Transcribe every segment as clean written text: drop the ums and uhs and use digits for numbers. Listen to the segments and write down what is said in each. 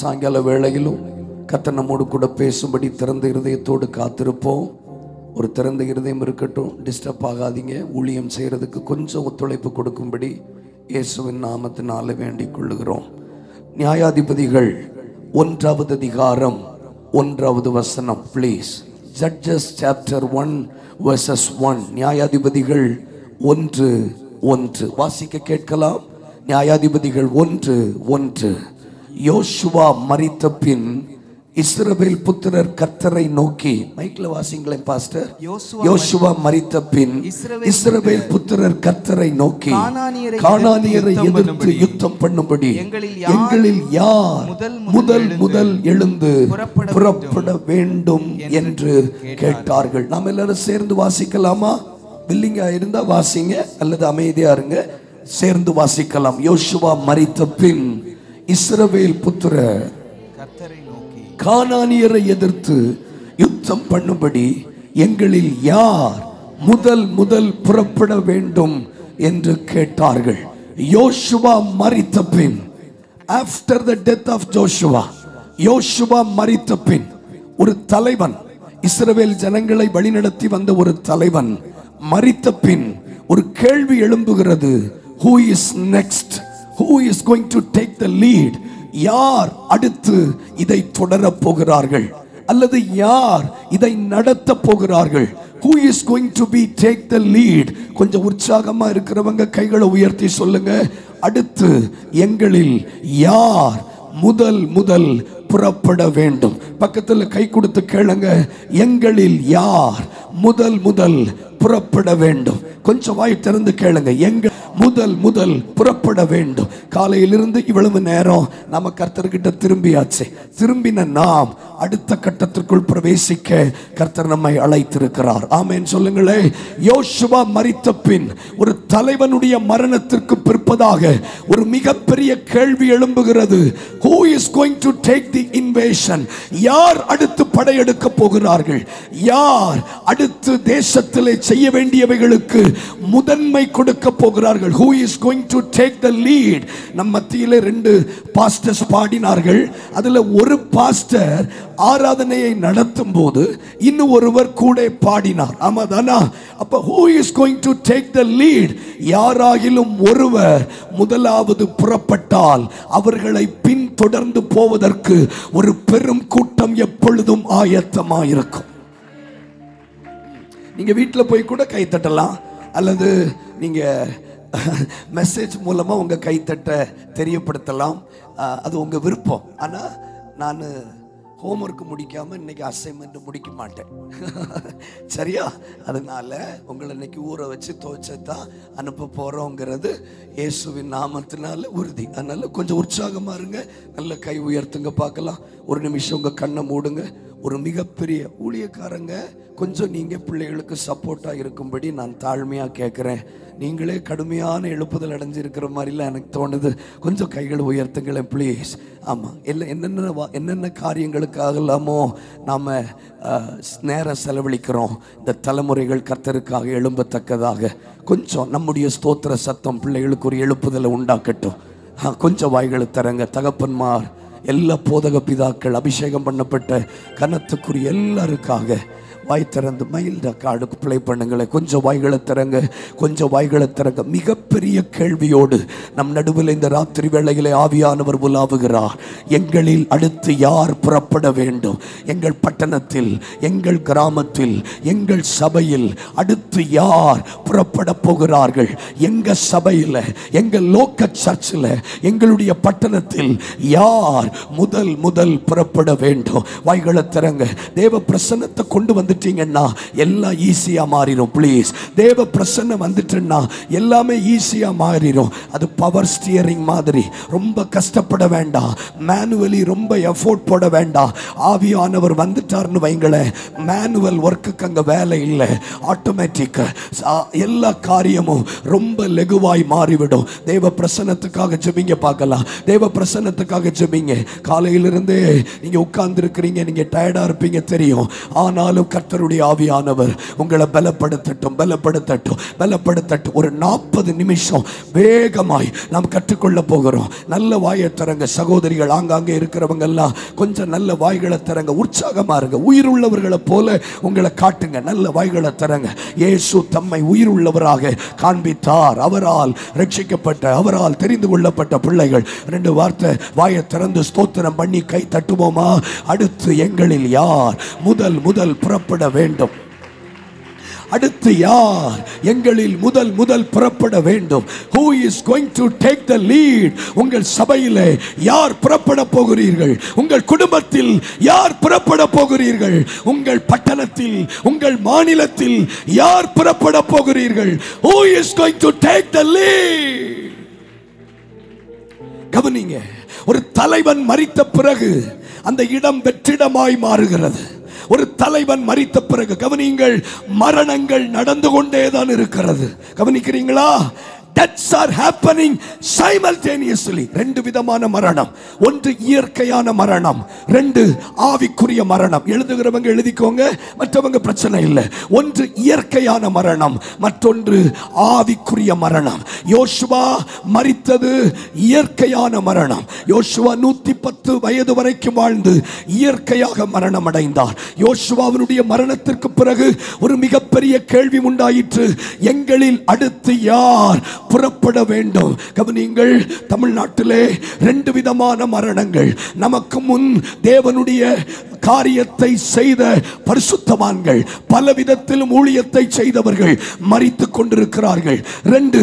சாயங்கால வேளையிலும் கர்த்தர் நம்மோடு கூட பேசும்படி திறந்த இருதயத்தோடு காத்திருப்போம். ஒரு திறந்த இருதயம் இருக்கட்டும், டிஸ்டர்ப் ஆகாதீங்க. ஊழியம் செய்கிறதுக்கு கொஞ்சம் ஒத்துழைப்பு கொடுக்கும்படி இயேசுவின் நாமத்தினால வேண்டிக் கொள்ளுகிறோம். நியாயாதிபதிகள் 1வது அதிகாரம் 1வது வசனம் ப்ளீஸ். Judges chapter 1 verses 1. நியாயாதிபதிகள் 1:1 வாசிக்க கேட்கலாம். நியாயாதிபதிகள் 1:1. யோசுவா மரித்த பின் இஸ்ரவேல் புத்திரர் கர்த்தரை நோக்கி, மைக்ல வாசிங்களேன் பாஸ்டர். யோசுவா மரித்த பின் இஸ்ரவேல் புத்திரர் கர்த்தரை நோக்கி கானானியரை எதிர்த்து யுத்தம் பண்ணும்படி எங்களில் யார் முதல் எழுந்து புறப்பட வேண்டும் என்று கேட்டார்கள். நாம் எல்லாரும் சேர்ந்து வாசிக்கலாமா? வில்லிங்கா இருந்தா வாசிங்க, அல்லது அமைதியா இருங்க. சேர்ந்து வாசிக்கலாம். யோசுவா மரித்த பின் இஸ்ரவேல் புத்திரர் கானானியரை எதிர்த்து யுத்தம் பண்ணும்படி எங்களில் யார் முதல் புறப்பட வேண்டும் என்று கேட்டார்கள். யோசுவா மரித்த பின், after the death of Joshua, யோசுவா மரித்த பின் ஒரு தலைவன், இஸ்ரவேல் ஜனங்களை வழிநடத்தி வந்த ஒரு தலைவன் மரித்த பின் ஒரு கேள்வி எழும்புகிறது. Who is next? Who is going to take the lead? யார் அடுத்து இதை தொடரப் போகிறார்கள், அல்லது யார் இதை நடத்த போகிறார்கள்? Who is going to be take the lead? கொஞ்சம் உற்சாகமா இருக்கிறவங்க கைகளை உயர்த்தி சொல்லுங்க. அடுத்து எங்களில் யார் முதல் புறப்பட வேண்டும்? பக்கத்தில் கை கொடுத்து கேளுங்க. எங்களில் யார் முதல் புறப்பட வேண்டும்? கொஞ்சம் வாய் திறந்து கேளுங்க. எங்க முதல் புறப்பட வேண்டும். காலையிலிருந்து இவ்வளவு நேரம் நாம கர்த்தர்கிட்ட திரும்பியாச்சு. திரும்பின நாம் அடுத்த கட்டத்திற்குள் பிரவேசிக்க கர்த்தர் நம்மை அழைத்திருக்கிறார். ஆமென் சொல்லுங்களே. யோசுவா மரித்த பின் ஒரு தலைவனுடைய மரணத்திற்கு பிற்பதாக ஒரு மிகப்பெரிய கேள்வி எழும்புகிறது. Who is going to take the invasion? யார் அடுத்து படையெடுக்க போகிறார்கள்? யார் அடுத்து தேசத்திலே செய்ய வேண்டியவைகளுக்கு முதன்மை கொடுக்க போகிறார்கள்? Who is going to take the lead? நம்ம மத்தியிலே 2 பாஸ்டர்ஸ் பாடினார்கள். அதுல ஒரு பாஸ்டர் ஆராதனையை நடத்தும் போது இன்னும் ஒருவர் கூட பாடினார். ஆமாதானா? அப்ப who is going to take the lead? யாராகிலும் ஒருவர் முதலாவது புறப்பட்டால் அவர்களை பின் தொடர்ந்து போவதற்கு ஒரு பெரும் கூட்டம் எப்பொழுதும் ஆயத்தமாயிருக்கும். நீங்க வீட்டில் போய் கூட கை தட்டலாம், அல்லது நீங்க மெசேஜ் மூலமா உங்க கைத்தட்ட தெரியப்படுத்தலாம். அது உங்க விருப்பம். ஆனா நான் ஹோம்ஒர்க் முடிக்காம இன்னைக்கு அசைன்மெண்ட் முடிக்க மாட்டேன். சரியா? அதனால உங்களை இன்னைக்கு ஊற வச்சு துவைச்சதான் அனுப்ப போறோங்கிறது இயேசுவின் நாமத்தினால உறுதி. அதனால கொஞ்சம் உற்சாகமா இருங்க. நல்ல கை உயர்த்துங்க பார்க்கலாம். ஒரு நிமிஷம் உங்க கண்ணை மூடுங்க. ஒரு மிகப்பெரிய ஊழியக்காரங்க, கொஞ்சம் நீங்க பிள்ளைகளுக்கு சப்போர்ட்டா இருக்கும்படி நான் தாழ்மையா கேட்கிறேன். நீங்களே கடுமையான எழுப்புதல் அடைஞ்சிருக்கிற மாதிரிலாம் எனக்கு தோணுது. கொஞ்சம் கைகளை உயர்த்துங்களேன் ப்ளீஸ். ஆமாம், என்னென்ன காரியங்களுக்காகலாமோ நாம் நேரம் செலவழிக்கிறோம். இந்த தலைமுறைகள் கர்த்தருக்காக எழும்பத்தக்கதாக கொஞ்சம் நம்முடைய ஸ்தோத்திர சத்தம் பிள்ளைகளுக்கு ஒரு எழுப்புதலை உண்டாக்கட்டும். கொஞ்சம் வாய்களை தரங்க. தகப்பன்மார், எல்லா போதக பிதாக்கள், அபிஷேகம் பண்ணப்பட்ட கனத்துக்குரிய எல்லாருக்காக வாய் திறந்து மைல்டா கார்டுக்கு பிளே பண்ணுங்களேன். கொஞ்சம் வாய்களை திறங்க, கொஞ்சம் வாய்களை திறங்க. மிகப்பெரிய கேள்வியோடு நம் நடுவில் இந்த ராத்திரி வேளையிலே ஆவியானவர் உலாவுகிறார். எங்களில் அடுத்து யார் புறப்பட வேண்டும்? எங்கள் பட்டணத்தில், எங்கள் கிராமத்தில், எங்கள் சபையில் அடுத்து யார் புறப்பட போகிறார்கள்? எங்க சபையில், எங்கள் லோக்கல் சர்ச்சில், எங்களுடைய பட்டணத்தில் யார் முதல் புறப்பட வேண்டும்? வாய்களை திறங்க. தேவ பிரசன்னத்தை கொண்டு வந்து எல்லாம் ஈஸியா மாறிடும். ப்ளீஸ், தேவ பிரசன்னம் வந்துட்டுன்னா எல்லாமே ஈஸியா மாறிடும். அது பவர் ஸ்டியரிங் மாதிரி. ரொம்ப கஷ்டப்பட வேண்டாம். மேனுவலி ரொம்ப எஃபோர்ட் போட வேண்டாம். ஆவியானவர் வந்துட்டார்னு வைங்களேன், மேனுவல் ஒர்க்குக்கு அங்க வேலை இல்லை. ஆட்டோமேட்டிக் எல்லா காரியமும் ரொம்ப லெகுவாய் மாறிவிடும். தேவ பிரசன்னத்துக்காக ஜெபிங்க பார்க்கலாம். தேவ பிரசன்னத்துக்காக ஜெபிங்க. காலையிலிருந்தே நீங்க உட்கார்ந்து இருக்கிறீங்க, நீங்க டயர்டா இருப்பீங்க தெரியும். ஆனாலும் கர்த்தருடைய ஆவியானவர் உங்களை பலப்படுத்தட்டும், பலப்படுத்தட்டும், பலப்படுத்தட்டும். ஒரு 40 நிமிஷம் வேகமாய் நாம் கற்றுக்கொள்ள போகிறோம். நல்ல வாயை தரங்க சகோதரிகள், ஆங்காங்கே இருக்கிறவங்க எல்லாம் கொஞ்சம் நல்ல வாய்களை தரங்க, உற்சாகமா இருங்க, உயிர் உள்ளவர்களை போல உங்களை காட்டுங்க, நல்ல வாய்களை தரங்க. இயேசு தம்மை உயிர் உள்ளவராக காண்பித்தார். அவரால் ரட்சிக்கப்பட்ட, அவரால் தெரிந்து கொள்ளப்பட்ட பிள்ளைகள் 2 வார்த்தை வாயை திறந்து ஸ்தோத்திரம் பண்ணி கை தட்டுவோமா? அடுத்து எங்களில் யார் முதல் புறப்பட வேண்டும்? அடுத்து யார் எங்களில் முதல் புறப்பட வேண்டும்? Who is going to take the lead? உங்கள் சபையிலே யார் புறப்பட போகிறீர்கள்? உங்கள் குடும்பத்தில் யார் புறப்பட போகிறீர்கள்? உங்கள் பட்டணத்தில், உங்கள் மாநிலத்தில் யார் புறப்பட போகிறீர்கள்? Who is going to take the lead? கவனிங்க, ஒரு தலைவன் மரித்த பிறகு அந்த இடம் வெற்றிடமாய் மாறுகிறது. ஒரு தலைவன் மரித்த பிறகு கவனிங்கள், மரணங்கள் நடந்து கொண்டேதான் இருக்கிறது. கவனிக்கிறீங்களா? Deaths are happening simultaneously. 2 விதமான மரணம். ஒன்று இயற்கையான மரணம், 2 ஆவிக்குரிய மரணம். எழுதுகிறவங்க எழுதிக்கோங்க, மற்றவங்க பிரச்சனை இல்லை. ஒன்று இயற்கையான மரணம், மற்றொன்று ஆவிக்குரிய மரணம். யோசுவா மரித்தது இயற்கையான மரணம். யோசுவா 110 வயது வரைக்கும் வாழ்ந்து இயற்கையாக மரணம் அடைந்தார். யோசுவாவினுடைய மரணத்திற்கு பிறகு ஒரு மிகப்பெரிய கேள்வி உண்டாயிற்று, எங்களில் அடுத்து யார் புறப்பட வேண்டும்? கவனிங்கள், தமிழ்நாட்டிலே 2 விதமான மரணங்கள். நமக்கு முன் தேவனுடைய காரியத்தை செய்த பரிசுத்தவான்கள், பல விதத்திலும் ஊழியத்தை செய்தவர்கள் மரித்துக் கொண்டிருக்கிறார்கள். 2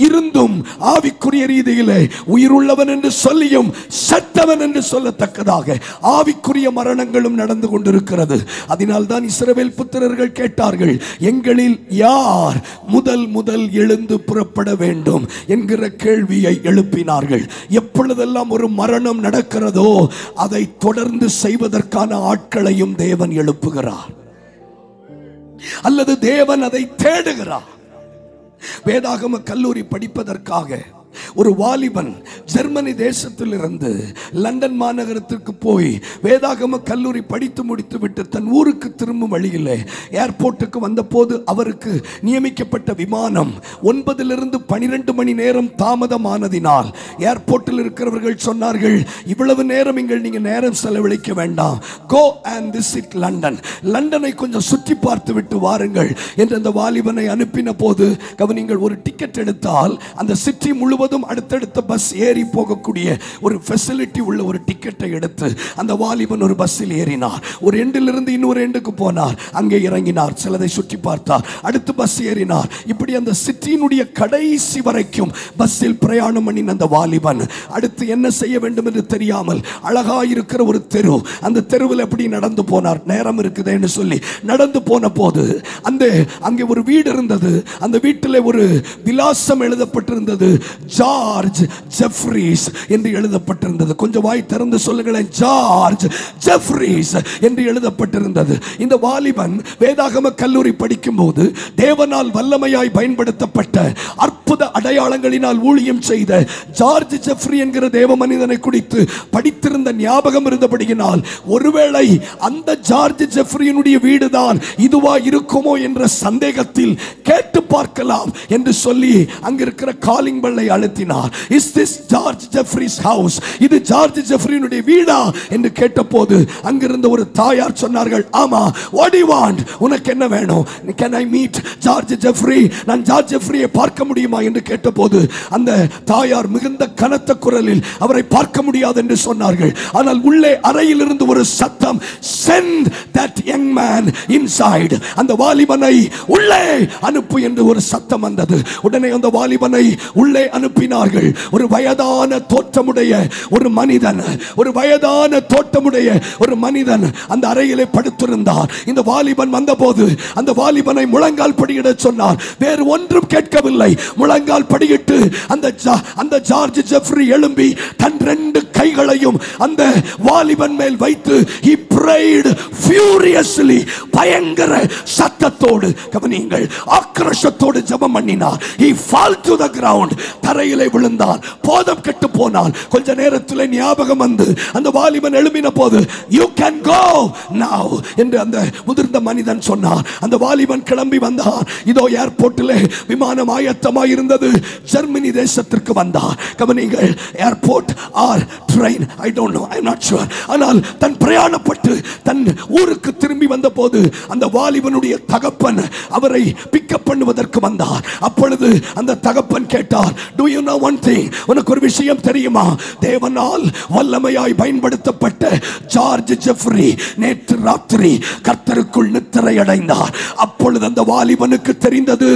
இருந்தும் ஆவிக்குரிய ரீதியிலே உயிருள்ளவன் என்று சொல்லியும் சத்தவன் என்று சொல்லத்தக்கதாக ஆவிக்குரிய மரணங்களும் நடந்து கொண்டிருக்கிறது. அதனால் தான் இஸ்ரவேல் புத்திரர்கள் கேட்டார்கள், எங்களில் யார் முதல் எழுந்து புறப்பட வேண்டும் என்கிற கேள்வியை எழுப்பினார்கள். எப்பொழுதெல்லாம் ஒரு மரணம் நடக்கிறதோ அதை தொடர்ந்து செய்வதற்கான ஆட்களையும் தேவன் எழுப்புகிறார், அல்லது தேவன் அதை தேடுகிறார். வேதாகம கல்லூரி படிப்பதற்காக ஒரு வாலிபன் ஜெர்மனி தேசத்தில் இருந்து லண்டன் மாநகரத்திற்கு போய் வேதாகம கல்லூரி படித்து முடித்து விட்டு தன் ஊருக்கு திரும்பும் வழியிலே ஏர்போர்ட்டுக்கு வந்த போது அவருக்கு நியமிக்கப்பட்ட விமானம் 9 to 12 மணி நேரம் தாமதமானதினால் ஏர்போர்ட்டில் இருக்கிறவர்கள் சொன்னார்கள், இவ்வளவு நேரம் இங்கே நீங்க நேரம் செலவழிக்க வேண்டாம், கோ அண்ட் விசிட் லண்டன், லண்டனை கொஞ்சம் சுற்றி பார்த்து விட்டு வாருங்கள் என்று அந்த வாலிபனை அனுப்பின போது கவனிங்கள், ஒரு டிக்கெட் எடுத்தால் அந்த சிட்டி முழுவதும் அடுத்தடுத்த பஸ் ஏறி போகக்கூடிய ஒரு ஃபெசிலிட்டி உள்ள ஒரு டிக்கெட்டை எடுத்து அந்த வாலிபன் ஒரு பஸ்ஸில் ஏறினார். ஒரு எண்டிலிருந்து இன்னொரு எண்டுக்கு போனார், அங்கே இறங்கினார், சிலதை சுற்றி பார்த்தார், அடுத்து பஸ் ஏறினார். இப்படி அந்த சிட்டியினுடைய கடைசி வரைக்கும் பஸ்ஸில் பிரயாணம் பண்ணின அந்த வாலிபன் அடுத்து என்ன செய்ய வேண்டும் என்று தெரியாமல் அழகாயிருக்கிற ஒரு தெரு, அந்த தெருவில் எப்படி நடந்து போனார், நேரம் இருக்குதுன்னு சொல்லி நடந்து போன போது அங்கே ஒரு வீடு இருந்தது. அந்த வீட்டில் ஒரு விலாசம் எழுதப்பட்டிருந்தது, ஜார்ஜ் ஜெஃப்ரீஸ் என்று எழுதப்பட்டிருந்தது. கொஞ்சம் வாய் திறந்து சொல்லுங்களேன், ஜார்ஜ் ஜெஃப்ரீஸ் என்று எழுதப்பட்டிருந்தது. இந்த வாலிபன் வேதாகம கல்லூரி படிக்கும் போது தேவனால் வல்லமையாய் பயன்படுத்தப்பட்ட அற்புத அடையாளங்களினால் ஊழியம் செய்த ஜார்ஜ் ஜெஃப்ரி என்கிற தேவ மனிதனை குறித்து படித்திருந்த ஞாபகம் இருந்தபடியினால் ஒருவேளை அந்த ஜார்ஜ் ஜெஃப்ரியினுடைய வீடுதான் இதுவா இருக்குமோ என்ற சந்தேகத்தில் கேட்டு பார்க்கலாம் என்று சொல்லி அங்கிருக்கிற காலிங் பெல்லை அழுத்தினார். Is this George Jeffrey's house? இது ஜார்ஜ் ஜெஃப்ரியினுடைய வீடா என்று கேட்டபோது அங்கிருந்த ஒரு தாயார் சொன்னார்கள், ஆமா, what do you want? உனக்கு என்ன வேணும்? Can I meet George Jeffrey? நான் ஜார்ஜ் ஜெஃப்ரியை பார்க்க முடியுமா என்று கேட்டபோது அந்த தாயார் மிகுந்த கனத்த குரலில் அவரை பார்க்க முடியாது என்று சொன்னார்கள். ஆனால் உள்ளே அறையில் இருந்து ஒரு சத்தம், send that young man inside. அந்த வாலிபனை உள்ளே அனுப்பு என்று ஒரு சத்தம் வந்தது. உடனே அந்த வாலிபனை உள்ளே அனுப்பினார்கள். ஒரு வயதான தோற்றமுடைய ஒரு மனிதன், ஒரு வயதான தோற்றமுடைய ஒரு மனிதன் அந்த அறையிலே படுத்திருந்தார். இந்த வாலிபன் வந்தபோது அந்த வாலிபனை முழங்கால் படியிட சொன்னார். வேறு ஒன்றும் கேட்கவில்லை, முழங்கால் படியிட்டு அந்த ஜார்ஜ் ஜெஃப்ரி எழும்பி தன் 2 கைகளையும் அந்த வாலிபன் மேல் வைத்து he prayed furiously. பயங்கர சத்தத்தோடு கவனியுங்கள், ஆக்ரோஷத்தோடு ஜெபம் பண்ணினார். he fall to the ground. தரையிலே விழுந்தார். போதம் கெட்டு போனார். கொஞ்ச நேரத்தில் ஞாபகம் வந்து அந்த வாலிபன் எழும்பின போது you can go now என்று அந்த முதிர்ந்த மனிதன் சொன்னார். அந்த வாலிபன் கிளம்பி வந்தார். இதோ ஏர்போர்ட்டிலே விமானம் ஆயத்தமாய் இருந்தது. ஜெர்மனி தேசத்திற்கு வந்தார். கவனிங்கள், airport or train, I don't know, I'm not sure. ஆனால் தன் பிரயாணப்பட்டு தன் ஊருக்கு திரும்பி வந்த போது அந்த வாலிபனுடைய தகப்பன் அவரை பிக்கப் பண்ணுவதற்கு வந்தார். அப்பொழுது அந்த தகப்பன் கேட்டார், do you know one thing? உனக்கு ஒரு விஷயம் தெரியுமா? தேவனால் வல்லமையாய் பயன்படுத்தப்பட்ட ஜார்ஜ் ஜெஃப்ரி நேற்று ராத்திரி கர்த்தருக்குள் நித்திரை அடைந்தார். அப்பொழுது அந்த வாலிபனுக்கு தெரிந்தது,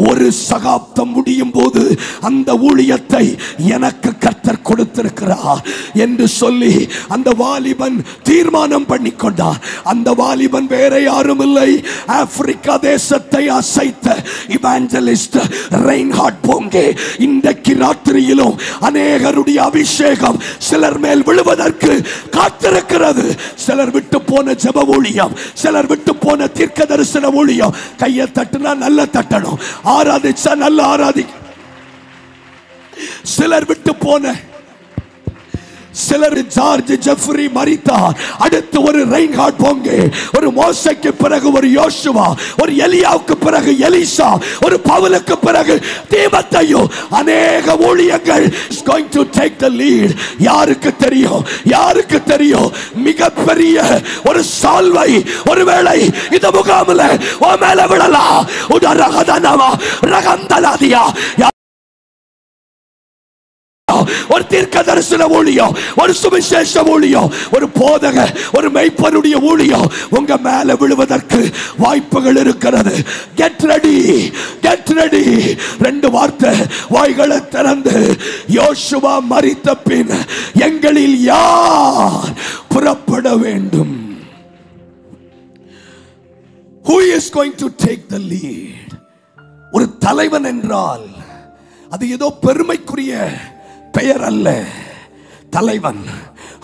ஒரு சகாப்தம் முடியும் போது அந்த ஊழியத்தை எனக்கு கர்த்தர் கொடுத்திருக்கிறார் என்று சொல்லி அந்த வாலிபன் தீர்மானம் பண்ணிக்கொண்டார். அந்த வாலிபன் வேற யாரும் இல்லை, ஆப்பிரிக்கா தேசத்தை அசைத்த இவாஞ்சலிஸ்ட் ரெயின்ஹார்ட் போங்கே. இன்றைக்கு ராத்திரியிலும் அநேகருடைய அபிஷேகம் சிலர் மேல் விழுவதற்கு காத்திருக்கிறது. சிலர் விட்டு போன ஜெப ஊழியம், சிலர் விட்டு போன தீர்க்க தரிசன ஊழியம். கையை தட்டினா நல்ல தட்டணும், ஆராதிச்சா நல்ல ஆராதி. சிலர் விட்டு போன, சிலர் ஜார்ஜ் ஜெஃப்ரி மரித்தார். அடுத்து ஒரு ரெயின்ஹார்ட் போங்கே, ஒரு மோசேக்கு பிறகு ஒரு யோசுவா, ஒரு எலியாவுக்கு பிறகு எலிசா, ஒரு பவுலுக்கு பிறகு தீமோத்தேயு. அநேக ஊழியங்கள் is going to take the lead. யாருக்கு தெரியும்? யாருக்கு தெரியும்? மிகப்பெரிய ஒரு சால்வை ஒருவேளை இந்த முகாமில் ஓ மேல விடலாம். உடரகதனமா ரகந்தலாதியா, ஒரு தீர்க்க தரிசன ஊழியம், ஒரு சுவிசேஷ ஊழியம், ஒரு போதக, ஒரு மெய்ப்பனுடைய ஊழியம் உங்க மேல விழுவதற்கு வாய்ப்புகள் இருக்கிறது. Get ready, get ready. ரெண்டு வார்த்தை வாய்களை திறந்து, யோசுவா மரித்த பின் எங்களில் யார் புறப்பட வேண்டும்? Who is going to take the lead? ஒரு தலைவன் என்றால் அது ஏதோ பெருமைக்குரிய பெயர் அல்ல. தலைவன்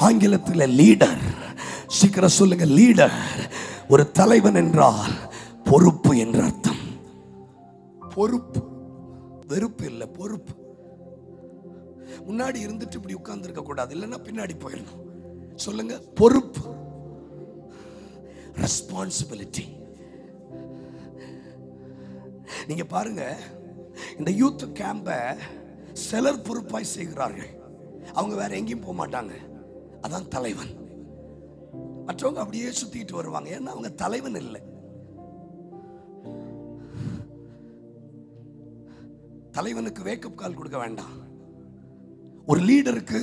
ஆங்கிலத்தில் லீடர். சீக்கிரம் சொல்லுங்க, லீடர். ஒரு தலைவன் என்றால் பொறுப்பு என்ற அர்த்தம். பொறுப்பு, வெறுப்பு இல்ல, பொறுப்பு. முன்னாடி இருந்துட்டு இப்படி உட்கார்ந்து இருக்க கூடாது, இல்லைன்னா பின்னாடி போயிடணும். சொல்லுங்க, பொறுப்பு, ரெஸ்பான்சிபிலிட்டி. நீங்க பாருங்க, இந்த யூத் கேம்ப சிலர் பொறுப்பாய் செய்கிறார்கள். அவங்க வேற எங்கேயும் போக மாட்டாங்க. அதான் தலைவன். மற்றவங்க அப்படியே சுத்திட்டு வருவாங்க, ஏன்னா அவங்க தலைவன் இல்லை. தலைவனுக்கு வேக்கப் கால் கொடுக்க வேண்டாம். ஒரு லீடருக்கு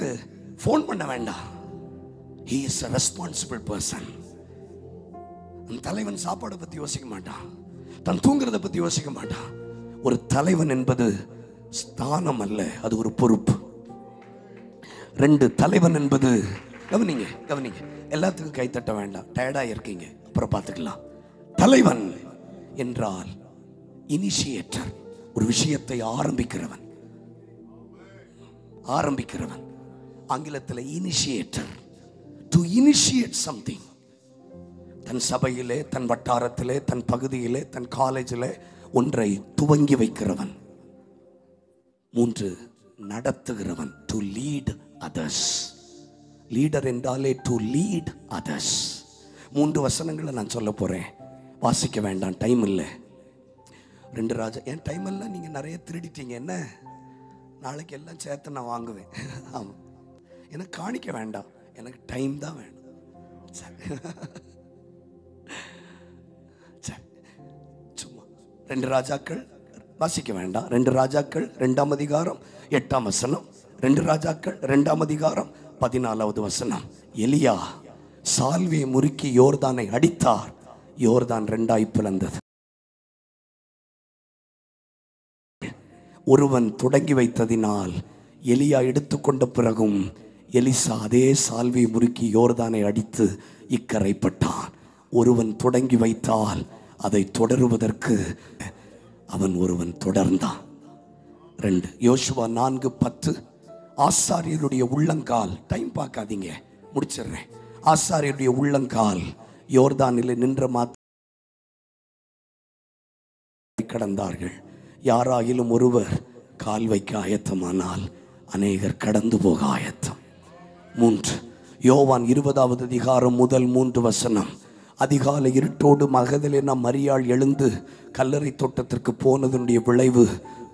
போன் பண்ண வேண்டாம். he is a responsible person. அந்த தலைவன் சாப்பாடை பத்தி யோசிக்க மாட்டான், தன் தூங்குறதை பத்தி யோசிக்க மாட்டான். ஒரு தலைவன் என்பது ஸ்தானம் அல்ல, அது ஒரு பொறுப்பு. ரெண்டு, தலைவன் என்பது, கவனிங்க கவனிங்க, எல்லாத்துக்கும் கை தட்ட வேண்டாம், டயர்டா இருக்கீங்க, அப்புறம் பார்த்துக்கலாம். தலைவன் என்றால் இனிஷியேட்டர், ஒரு விஷயத்தை ஆரம்பிக்கிறவன். ஆரம்பிக்கிறவன் ஆங்கிலத்தில் இனிஷியேட்டர். To initiate something. தன் சபையிலே, தன் வட்டாரத்திலே, தன் பகுதியிலே, தன் காலேஜிலே ஒன்றை துவங்கி வைக்கிறவன். மூன்று, நடத்துகிறவன். To lead others. லீடர் என்றாலே டு லீட் அதர்ஸ். மூன்று வசனங்களை நான் சொல்ல போறேன், வாசிக்க வேண்டாம், டைம் இல்லை. ரெண்டு ராஜா. என் டைம் எல்லாம் நீங்க நிறைய திருடிட்டீங்க, என்ன நாளைக்கு எல்லாம் சேர்த்து நான் வாங்குவேன். ஆமாம், எனக்கு காணிக்க வேண்டாம், எனக்கு டைம் தான் வேணும். சும்மா ரெண்டு ராஜாக்கள் வாசிக்க வேண்டாம். ரெண்டு ராஜாக்கள் 2ஆம் அதிகாரம் 8ஆம் வசனம். ரெண்டு ராஜாக்கள் 2ஆம் அதிகாரம் 14வது வசனம். எலியா சால்வையை முறுக்கி யோர்தானை அடித்தார், யோர்தான் 2ஆய் பிளந்தது. ஒருவன் தொடங்கி வைத்ததினால் எலியா எடுத்துக்கொண்ட பிறகும் எலிசா அதே சால்வையை முறுக்கி யோர்தானை அடித்து இக்கரைப்பட்டான். ஒருவன் தொடங்கி வைத்தால் அதை தொடருவதற்கு அவன் ஒருவன் தொடர்ந்தான். 2 யோசுவா 4:10. ஆசாரியருடைய உள்ளங்கால், டைம் பார்க்காதீங்க, முடிச்சிடுறேன். ஆசாரியருடைய உள்ளங்கால் யோர்தானிலே நின்ற கடந்தார்கள். யாராயிலும் ஒருவர் கால் வைக்க ஆயத்தமானால் அநேகர் கடந்து போக ஆயத்தம். 3 யோவான் 20வது அதிகாரம் முதல் 3 வசனம். அதிகாலை இருட்டோடு மகதலேனா மரியாள் எழுந்து கல்லறை தோட்டத்திற்கு போனதனுடைய விளைவு,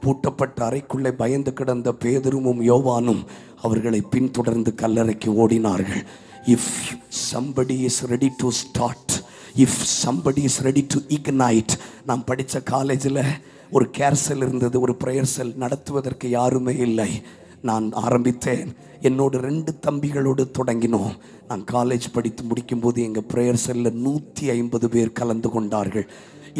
பூட்டப்பட்ட அறைக்குள்ளே பயந்து கிடந்த பேதுருவும் யோவானும் அவர்களை பின்தொடர்ந்து கல்லறைக்கு ஓடினார்கள். If somebody is ready to start, if somebody is ready to ignite. நான் படித்த காலேஜில் ஒரு கேர் செல் இருந்தது, ஒரு ப்ரேயர் செல். நடத்துவதற்கு யாருமே இல்லை. நான் ஆரம்பித்தேன். என்னோட 2 தம்பிகளோடு தொடங்கினோம். நான் காலேஜ் படித்து முடிக்கும்போது எங்கள் ப்ரேயர் செல்லில் 150 பேர் கலந்து கொண்டார்கள்.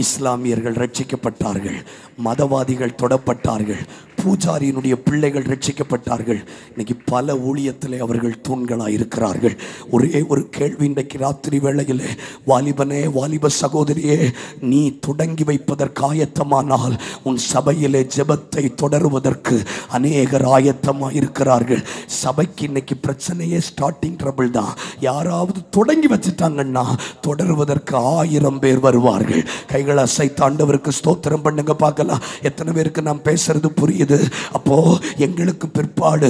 இஸ்லாமியர்கள் ரட்சிக்கப்பட்டார்கள், மதவாதிகள் தொடப்பட்டார்கள், பூஜாரியினுடைய பிள்ளைகள் ரட்சிக்கப்பட்டார்கள். இன்னைக்கு பல ஊழியத்திலே அவர்கள் தூண்களாக இருக்கிறார்கள். ஒரே ஒரு கேள்வி இன்றைக்கு ராத்திரி வேளையிலே, வாலிபனே, வாலிப சகோதரியே, நீ தொடங்கி வைப்பதற்கு ஆயத்தமானால் உன் சபையிலே ஜெபத்தை தொடருவதற்கு அநேகர் ஆயத்தமாக இருக்கிறார்கள். சபைக்கு இன்னைக்கு பிரச்சனையே ஸ்டார்டிங் ட்ரபிள் தான். யாராவது தொடங்கி வச்சுட்டாங்கன்னா தொடருவதற்கு 1000 பேர் வருவார்கள். கைகளை அசைத்து ஆண்டவருக்கு ஸ்தோத்திரம் பண்ணுங்க பார்க்கலாம். எத்தனை பேருக்கு நான் பேசுறது புரியுது? அப்போ எங்களுக்கு பிற்பாடு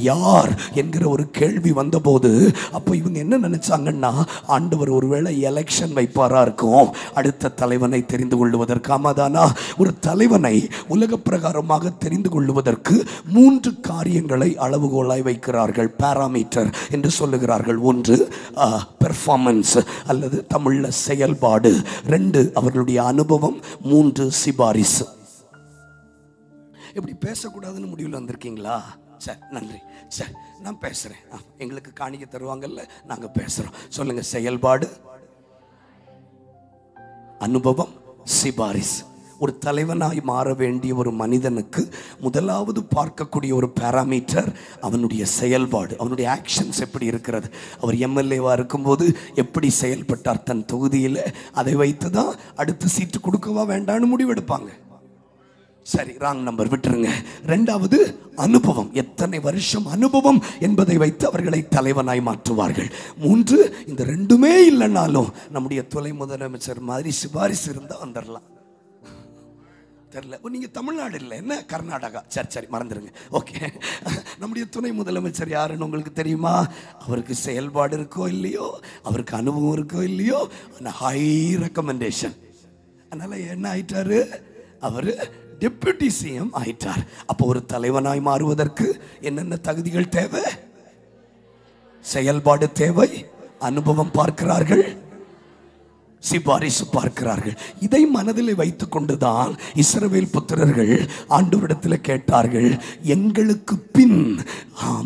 யார் என்கிற ஒரு கேள்வி வந்தபோது, அப்போ இவங்க என்ன நினைச்சாங்கன்னா, ஆண்டவர் ஒருவேளை எலெக்ஷன் வைப்பாரா இருக்கும் அடுத்த தலைவனை தெரிந்து கொள்வதற்கு. ஆமாதானா? ஒரு தலைவனை உலக பிரகாரமாக தெரிந்து கொள்வதற்கு 3 காரியங்களை அளவுகோலாய் வைக்கிறார்கள், பாராமீட்டர் என்று சொல்லுகிறார்கள். 1 பெர்ஃபார்மன்ஸ் அல்லது தமிழ்ல செயல்பாடு. 2 அவர்களுடைய அனுபவம். 3 சிபாரிசு. எப்படி பேசக்கூடாதுன்னு முடிவில் வந்திருக்கீங்களா? சரி, நன்றி. சரி, நான் பேசுறேன். எங்களுக்கு காணிக்க தருவாங்கல்ல, நாங்க பேசுறோம். சொல்லுங்க. செயல்பாடு, அனுபவம், சிபாரிஸ். ஒரு தலைவனாய் மாற வேண்டிய ஒரு மனிதனுக்கு முதலாவது பார்க்கக்கூடிய ஒரு பாராமீட்டர் அவனுடைய செயல்பாடு, அவனுடைய ஆக்ஷன்ஸ் எப்படி இருக்கிறது. அவர் எம்எல்ஏவா இருக்கும்போது எப்படி செயல்பட்டார் தன் தொகுதியில், அதை வைத்து தான் அடுத்த சீட்டு கொடுக்கவா வேண்டான்னு முடிவெடுப்பாங்க. சரி, ராங் நம்பர், விட்டுருங்க. 2வது அனுபவம், எத்தனை வருஷம் அனுபவம் என்பதை வைத்து அவர்களை தலைவனாய் மாற்றுவார்கள். 3 இந்த 2மே இல்லைனாலும் நம்முடைய துணை முதலமைச்சர் மாதிரி சிபாரிசு இருந்தால் வந்துடலாம். தெரியல, நீங்க தமிழ்நாடு இல்லை, என்ன கர்நாடகா. சரி சரி, மறந்துடுங்க. ஓகே, நம்முடைய துணை முதலமைச்சர் யாருன்னு உங்களுக்கு தெரியுமா? அவருக்கு செயல்பாடு இருக்கோ இல்லையோ, அவருக்கு அனுபவம் இருக்கோ இல்லையோ, ஹை ரெக்கமெண்டேஷன். அதனால என்ன ஆயிட்டாரு? அவரு டெப்யூட்டி சிஎம் ஆயிட்டார். அப்போ ஒரு தலைவனாய் மாறுவதற்கு என்னென்ன தகுதிகள் தேவை? செயல்பாடு தேவை, அனுபவம் பார்க்கிறார்கள், சிபாரிசு பார்க்கிறார்கள். இதை மனதில் வைத்துக் கொண்டுதான் இஸ்ரவேல் புத்திரர்கள் ஆண்டவரிடத்தில் கேட்டார்கள், எங்களுக்கு பின்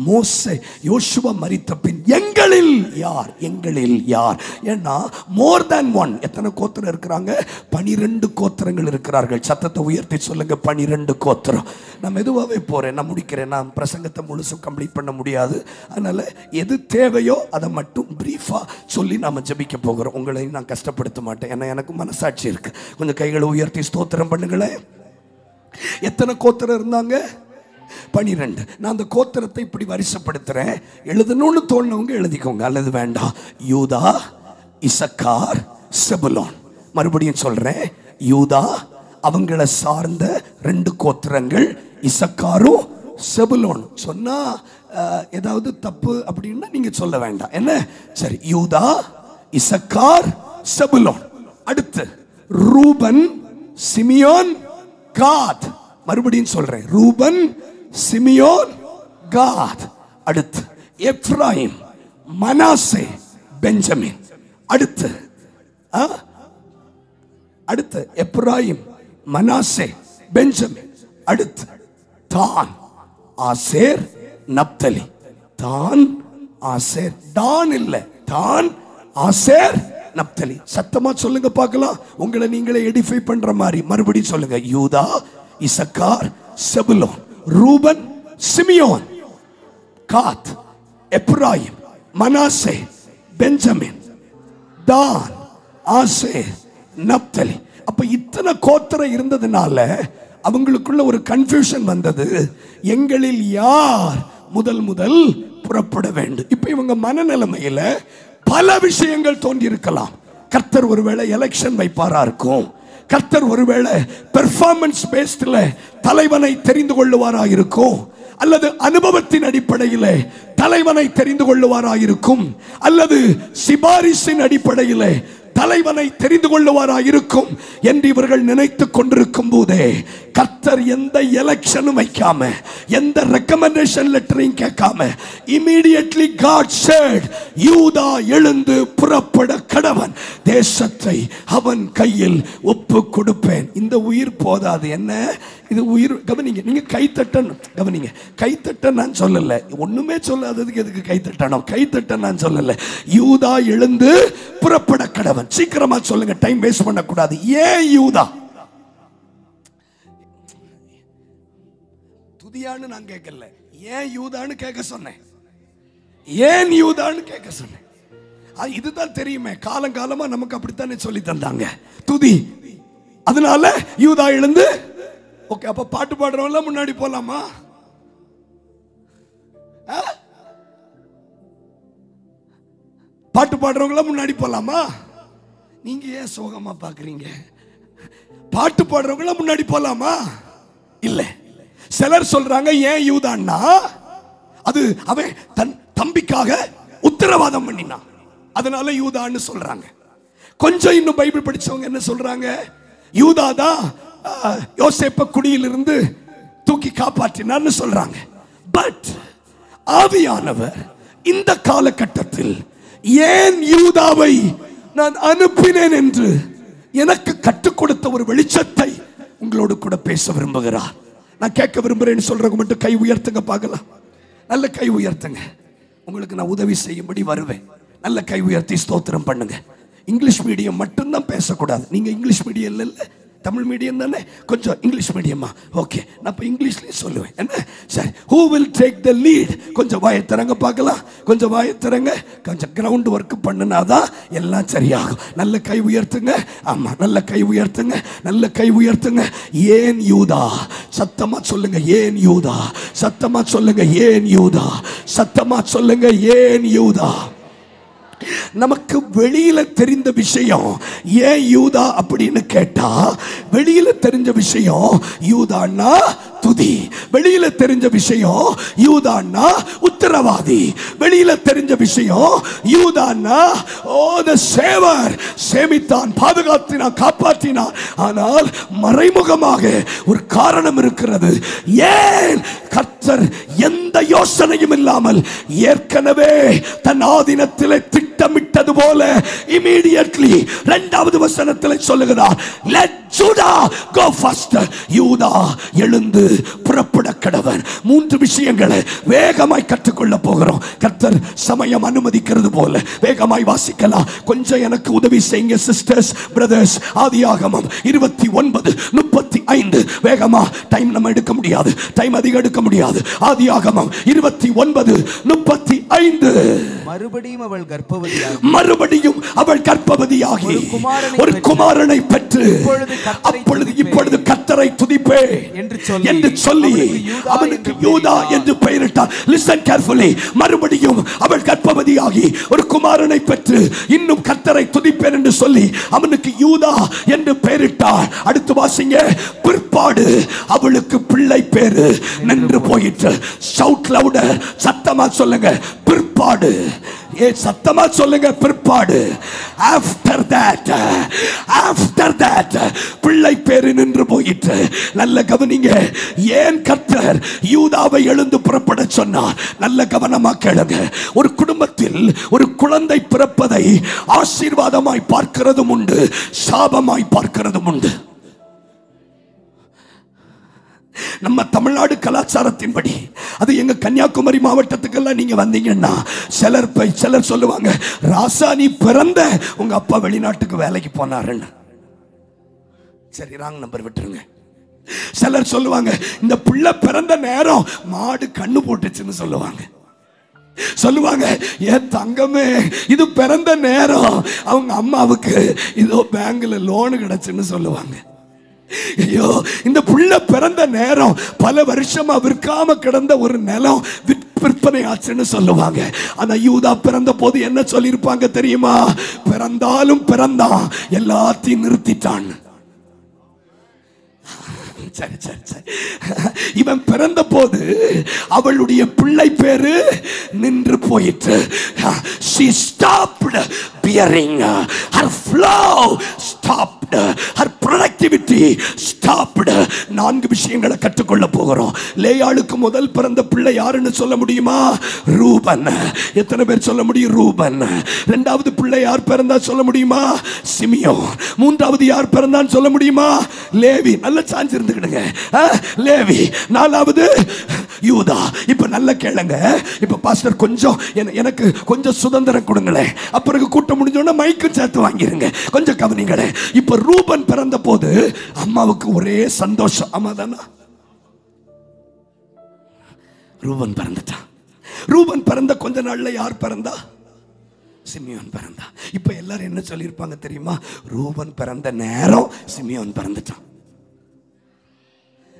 மோசே யோசுவா மரித்த பின் எங்களில் யார், எங்களில் யார்? ஏன்னா மோர் தேன் ஒன். எத்தனை கோத்திரம் இருக்கிறாங்க? 12 கோத்திரங்கள் இருக்கிறார்கள். சத்தத்தை உயர்த்தி சொல்லுங்க, 12 கோத்திரம். நான் மெதுவாகவே போறேன், நான் முடிக்கிறேன். நான் பிரசங்கத்தை முழுசும் கம்ப்ளீட் பண்ண முடியாது. அதனால எது தேவையோ அதை மட்டும் பிரீஃபா சொல்லி நாம ஜெபிக்க போகிறோம். உங்களை நான் கஷ்டப்படுத்த மாட்டேன், ஏன்னா எனக்கு மனசாட்சி இருக்கு. கொஞ்சம் கைகளை உயர்த்தி ஸ்தோத்திரம் பண்ணுங்களேன். எத்தனை கோத்திரம் இருந்தாங்க? 12. நான் அந்த கோத்திரத்தை இப்படி வரிசைப்படுத்துறேன். எழுதணும்னு தோணுனவங்க எழுதிக்கோங்க, அல்லது வேண்டாம். யூதா, இசக்கார், செபுலோன். மறுபடியும் சொல்றேன், யூதா, அவங்களை சார்ந்த 2 கோத்திரங்கள், இசக்காரும் செபுலோன். சொன்னா ஏதாவது தப்பு அப்படின்னா நீங்க சொல்ல வேண்டாம், என்ன? சரி, யூதா, இசக்கார், செபுலோன். அடுத்து ரூபன், சிமியோன், காத். மறுபடியும் சொல்றேன், ரூபன், சிமியோன், காத். அடுத்து எப்ராயிம், மனாசே, பெஞ்சமின். அடுத்து அடுத்து எப்ராயிம், மனாசே, பெஞ்சமின். அடுத்து தான், ஆசேர், நப்தலி. தான், ஆசேர். தான் இல்ல, தான், ஆசேர், நப்தலி. சத்தமா சொல்லுங்க பார்க்கலாம், உங்களை நீங்களே எடிஃபை பண்ற மாதிரி. மறுபடியும் சொல்லுங்க, யூதா, இசக்கார், செபுலோன், ரூபன், சிமியோன், காத், எப்ராயிம், மனாசே, பெஞ்சமின், தான், ஆசேர், நப்தலி. அப்ப இத்தனை கோத்திரம் இருந்ததுனால அவங்களுக்குள்ள ஒரு கன்ஃபியூஷன் வந்தது, எங்களில் யார் முதல் புறப்பட வேண்டும். இப்ப இவங்க மனநிலைமையில பல விஷயங்கள் தோன்றி இருக்கலாம். கர்த்தர் ஒருவேளை எலெக்ஷன் வைப்பாரா இருக்கும். கர்த்தர் ஒருவேளை பெர்ஃபார்மன்ஸ் பேஸ்ட்ல தலைவனை தெரிந்து கொள்ளுவாரா இருக்கும். அல்லது அனுபவத்தின் அடிப்படையில் தலைவனை தெரிந்து கொள்ளுவாரா இருக்கும். அல்லது சிபாரிசின் அடிப்படையில் தலைவனை தெரிந்து கொள்ளுவாரா இருக்கும் என்று இவர்கள் நினைத்துக் கொண்டிருக்கும் போதே கர்த்தர் எந்த எலெக்ஷனும் வைக்காம, எந்த ரெக்கமெண்டேஷன் லெட்டரையும் கேட்காம, immediately God said, யூதா எழுந்து புறப்பட கடவன், தேசத்தை அவன் கையில் ஒப்பு கொடுப்பேன். இந்த உயிர் போதாது. என்ன இது உயிர்? கவனிங்க, நீங்க கைத்தட்டணும். கவனிங்க, கைத்தட்ட நான் சொல்லல, ஒண்ணுமே சொல்லாததுக்கு எதுக்கு கைத்தட்டணும்? கைத்தட்ட நான் சொல்லல. யூதா எழுந்து புறப்பட கடவன். சீக்கிரமா சொல்லுங்க, டைம் வேஸ்ட் பண்ண கூடாது. ஏன் யூதா? துதியான்னு நான் கேட்கல, ஏன் யூதான்னு கேட்க சொன்னேன். ஏன் யூதான்னு கேட்க சொன்னேன். இதுதான் தெரியுமே, காலங்காலமா நமக்கு அப்படித்தானே சொல்லி தந்தாங்க, துதி. அதனால யூதா எழுந்து. ஓகே, அப்ப பாட்டு பாடுறவங்க முன்னாடி போலாமா? பாட்டு பாடுறவங்கள முன்னாடி போலாமா? நீங்க ஏன் சோகமா பாக்குறீங்க? பாட்டு பாடுறவங்கள முன்னாடி போலாமா? இல்ல. சிலர் சொல்றாங்க ஏன் யூதான்னா, அது அவன் தன் தம்பிக்காக உத்தரவாதம் பண்ணினான், அதனால யூதான்னு சொல்றாங்க. கொஞ்சம் இன்னும் பைபிள் படிச்சவங்க என்ன சொல்றாங்க, யூதா தான் யோசேப்ப குடியிலிருந்து தூக்கி காப்பாற்றினார்னு சொல்றாங்க. பட் ஆவியானவர் இந்த காலகட்டத்தில் ஏன் யூதாவை நான் அனுப்பினேன் என்று எனக்கு கற்றுக் கொடுத்த ஒரு வெளிச்சத்தை உங்களோடு கூட பேச விரும்புகிறார். நான் கேட்க விரும்புறேன்னு சொல்றவங்க மட்டும் கை உயர்த்துங்க பார்க்கலாம். நல்ல கை உயர்த்துங்க. உங்களுக்கு நான் உதவி செய்யும்படி வருவேன். நல்ல கை உயர்த்தி ஸ்தோத்திரம் பண்ணுங்க. இங்கிலீஷ் மீடியம் மட்டும்தான் பேசக்கூடாது. நீங்க இங்கிலீஷ் மீடியம் இல்ல, தமிழ் மீடியம் தானே, கொஞ்சம் இங்கிலீஷ் மீடியமா? ஓகே, நான் இப்போ இங்கிலீஷ்லேயே சொல்லுவேன். என்ன சரி, who will take the lead? கொஞ்சம் வாயத்திறங்க பார்க்கலாம், கொஞ்சம் வாயத்திறங்க. கொஞ்சம் கிரவுண்ட் ஒர்க் பண்ணுனாதான் எல்லாம் சரியாகும். நல்ல கை உயர்த்துங்க. ஆமா, நல்ல கை உயர்த்துங்க, நல்ல கை உயர்த்துங்க. ஏன் யூதா? சத்தமா சொல்லுங்க, ஏன் யூதா? சத்தமா சொல்லுங்க, ஏன் யூதா? சத்தமா சொல்லுங்க, ஏன் யூதா? நமக்கு வெளியில தெரிந்த விஷயம் ஏன் யூதா அப்படின்னு கேட்டா, வெளியில தெரிஞ்ச விஷயம் யூதான்னா துதி, வெளியில தெரிஞ்ச விஷயம் யூதான்னா உத்தரவாதி, வெளியில தெரிஞ்ச விஷயம் யூதான்னா ஓ தி சேவர், சேமித்தான், பாதுகாத்தினான், காப்பாற்றினான். ஆனால் மறைமுகமாக ஒரு காரணம் இருக்கிறது. ஏன் கர்த்தர் எந்த யோசனையும் இல்லாமல் ஏற்கனவே தன் ஆதீனத்திலே திட்டமிட்டது போல இமிடியட்லி இரண்டாவது வசனத்தில் சொல்லுகிறார், let Judah go first. யூதா எழுந்து புறப்பட கடவன். மூன்று விஷயங்களை வேகமாய் கற்றுக்கொள்ள போகிறோம். கர்த்தர் சமயம் அனுமதிக்கிறது போல வேகமாய் வாசிக்கலாம். கொஞ்சம் எனக்கு உதவி செய்யுங்க சிஸ்டர்ஸ், பிரதர்ஸ். ஆதியாகமம் 29:35. வேகமா, டைம் நம்ம எடுக்க முடியாது, டைம் அதிகம் எடுக்க முடியாது. ஆதியாகமம் 29:35. மறுபடியும் அவள் கர்ப்பவதியாகி, மறுபடியும் அவள் கர்ப்பவதியாகி ஒரு குமாரனை பெற்று இப்பொழுது கர்த்தரை துதிப்பே என்று சொல்லி அவனுக்கு யூதா என்று பெயரிட்டார். Listen carefully. மறுபடியும் அவள் கர்ப்பவதியாகி ஒரு குமாரனை பெற்று இன்னும் கர்த்தரை துதிப்பேன் என்று சொல்லி அவனுக்கு யூதா என்று பெயரிட்டார். அடுத்து வாசிங்க. பிற்பாடு அவளுக்கு பிள்ளை பேரு நின்று போயிற்று. ஷவுட் லவுடர், சத்தமா சொல்லுங்க, பிற்பாடு. சத்தமா சொல்லுங்க, பிற்பாடு. ஆஃப்டர் தட் பிள்ளை பேரு நின்று போயிற்று. நல்ல கவனிங்க. ஏன் கர்த்தர் யூதாவை எழுந்து புறப்பட சொன்னார்? நல்ல கவனமா கேளுங்க. ஒரு குடும்பத்தில் ஒரு குழந்தை பிறப்பதை ஆசீர்வாதமாய் பார்க்கிறதும் உண்டு, சாபமாய் பார்க்கிறதும் உண்டு. நம்ம தமிழ்நாடு கலாச்சாரத்தின்படி, அது எங்க கன்னியாகுமரி மாவட்டத்துக்கெல்லாம் நீங்க வந்தீங்கன்னா சிலர் சொல்லுவாங்க, ராசா நீ பிறந்த உங்க அப்பா வெளிநாட்டுக்கு வேலைக்கு போனாருன்னு. சரி, ராங் நம்பர் விட்டுருங்க. சிலர் சொல்லுவாங்க, இந்த பிள்ளை பிறந்த நேரம் மாடு கண்ணு போட்டுச்சுன்னு சொல்லுவாங்க. ஏன் தங்கமே, இது பிறந்த நேரம் அவங்க அம்மாவுக்கு இதோ பேங்க்ல லோனு கிடைச்சுன்னு சொல்லுவாங்க. ஐயோ, இந்த புள்ள பிறந்த நேரம் பல வருஷமா விற்காம கிடந்த ஒரு நிலம் விற்பனை ஆச்சுன்னு சொல்லுவாங்க. ஆனா யூதா பிறந்த போது என்ன சொல்லியிருப்பாங்க தெரியுமா? பிறந்தாலும் பிறந்தான், எல்லாத்தையும் நிறுத்திட்டான். சரி சரி சரி. இவன் பிறந்த போது அவளுடைய பிள்ளை பேரு நின்று போயிற்று. She stopped bearing. Her flow stopped. Her productivity stopped. 4 விஷயங்களை கற்றுக்கொள்ள போகிறோம். லேயாளுக்கு முதல் பிறந்த பிள்ளை யாருன்னு சொல்ல முடியுமா? ரூபன். எத்தனை பேர் சொல்ல முடியும்? ரூபன். இரண்டாவது பிள்ளை யார் பிறந்தா சொல்ல முடியுமா? சிமியோன். மூன்றாவது யார் பிறந்தான்னு சொல்ல முடியுமா? லேவி. நல்ல சான்ஸ் இருந்துக்கிடுங்க. லேவி. நாலாவது யூதா. இப்ப நல்ல கேளுங்க. இப்ப பாஸ்டர் கொஞ்சம் எனக்கு கொஞ்சம் சுதந்திரம் கொடுங்களேன், அப்புறம் கூட்டம் முடிஞ்சோன்னா மைக்கும் சேர்த்து வாங்கிருங்க, கொஞ்சம் கவனிங்களே. இப்ப ரூபன் பிறந்த போது அம்மாவுக்கு ஒரே சந்தோஷம். அம்மா தானா? ரூபன் பிறந்துட்டான். ரூபன் பிறந்த கொஞ்ச நாள்ல யார் பிறந்தா? சிமியோன் பிறந்தா. இப்ப எல்லாரும் என்ன சொல்லியிருப்பாங்க தெரியுமா? ரூபன் பிறந்த நேரம் சிமியோன் பிறந்துட்டான்.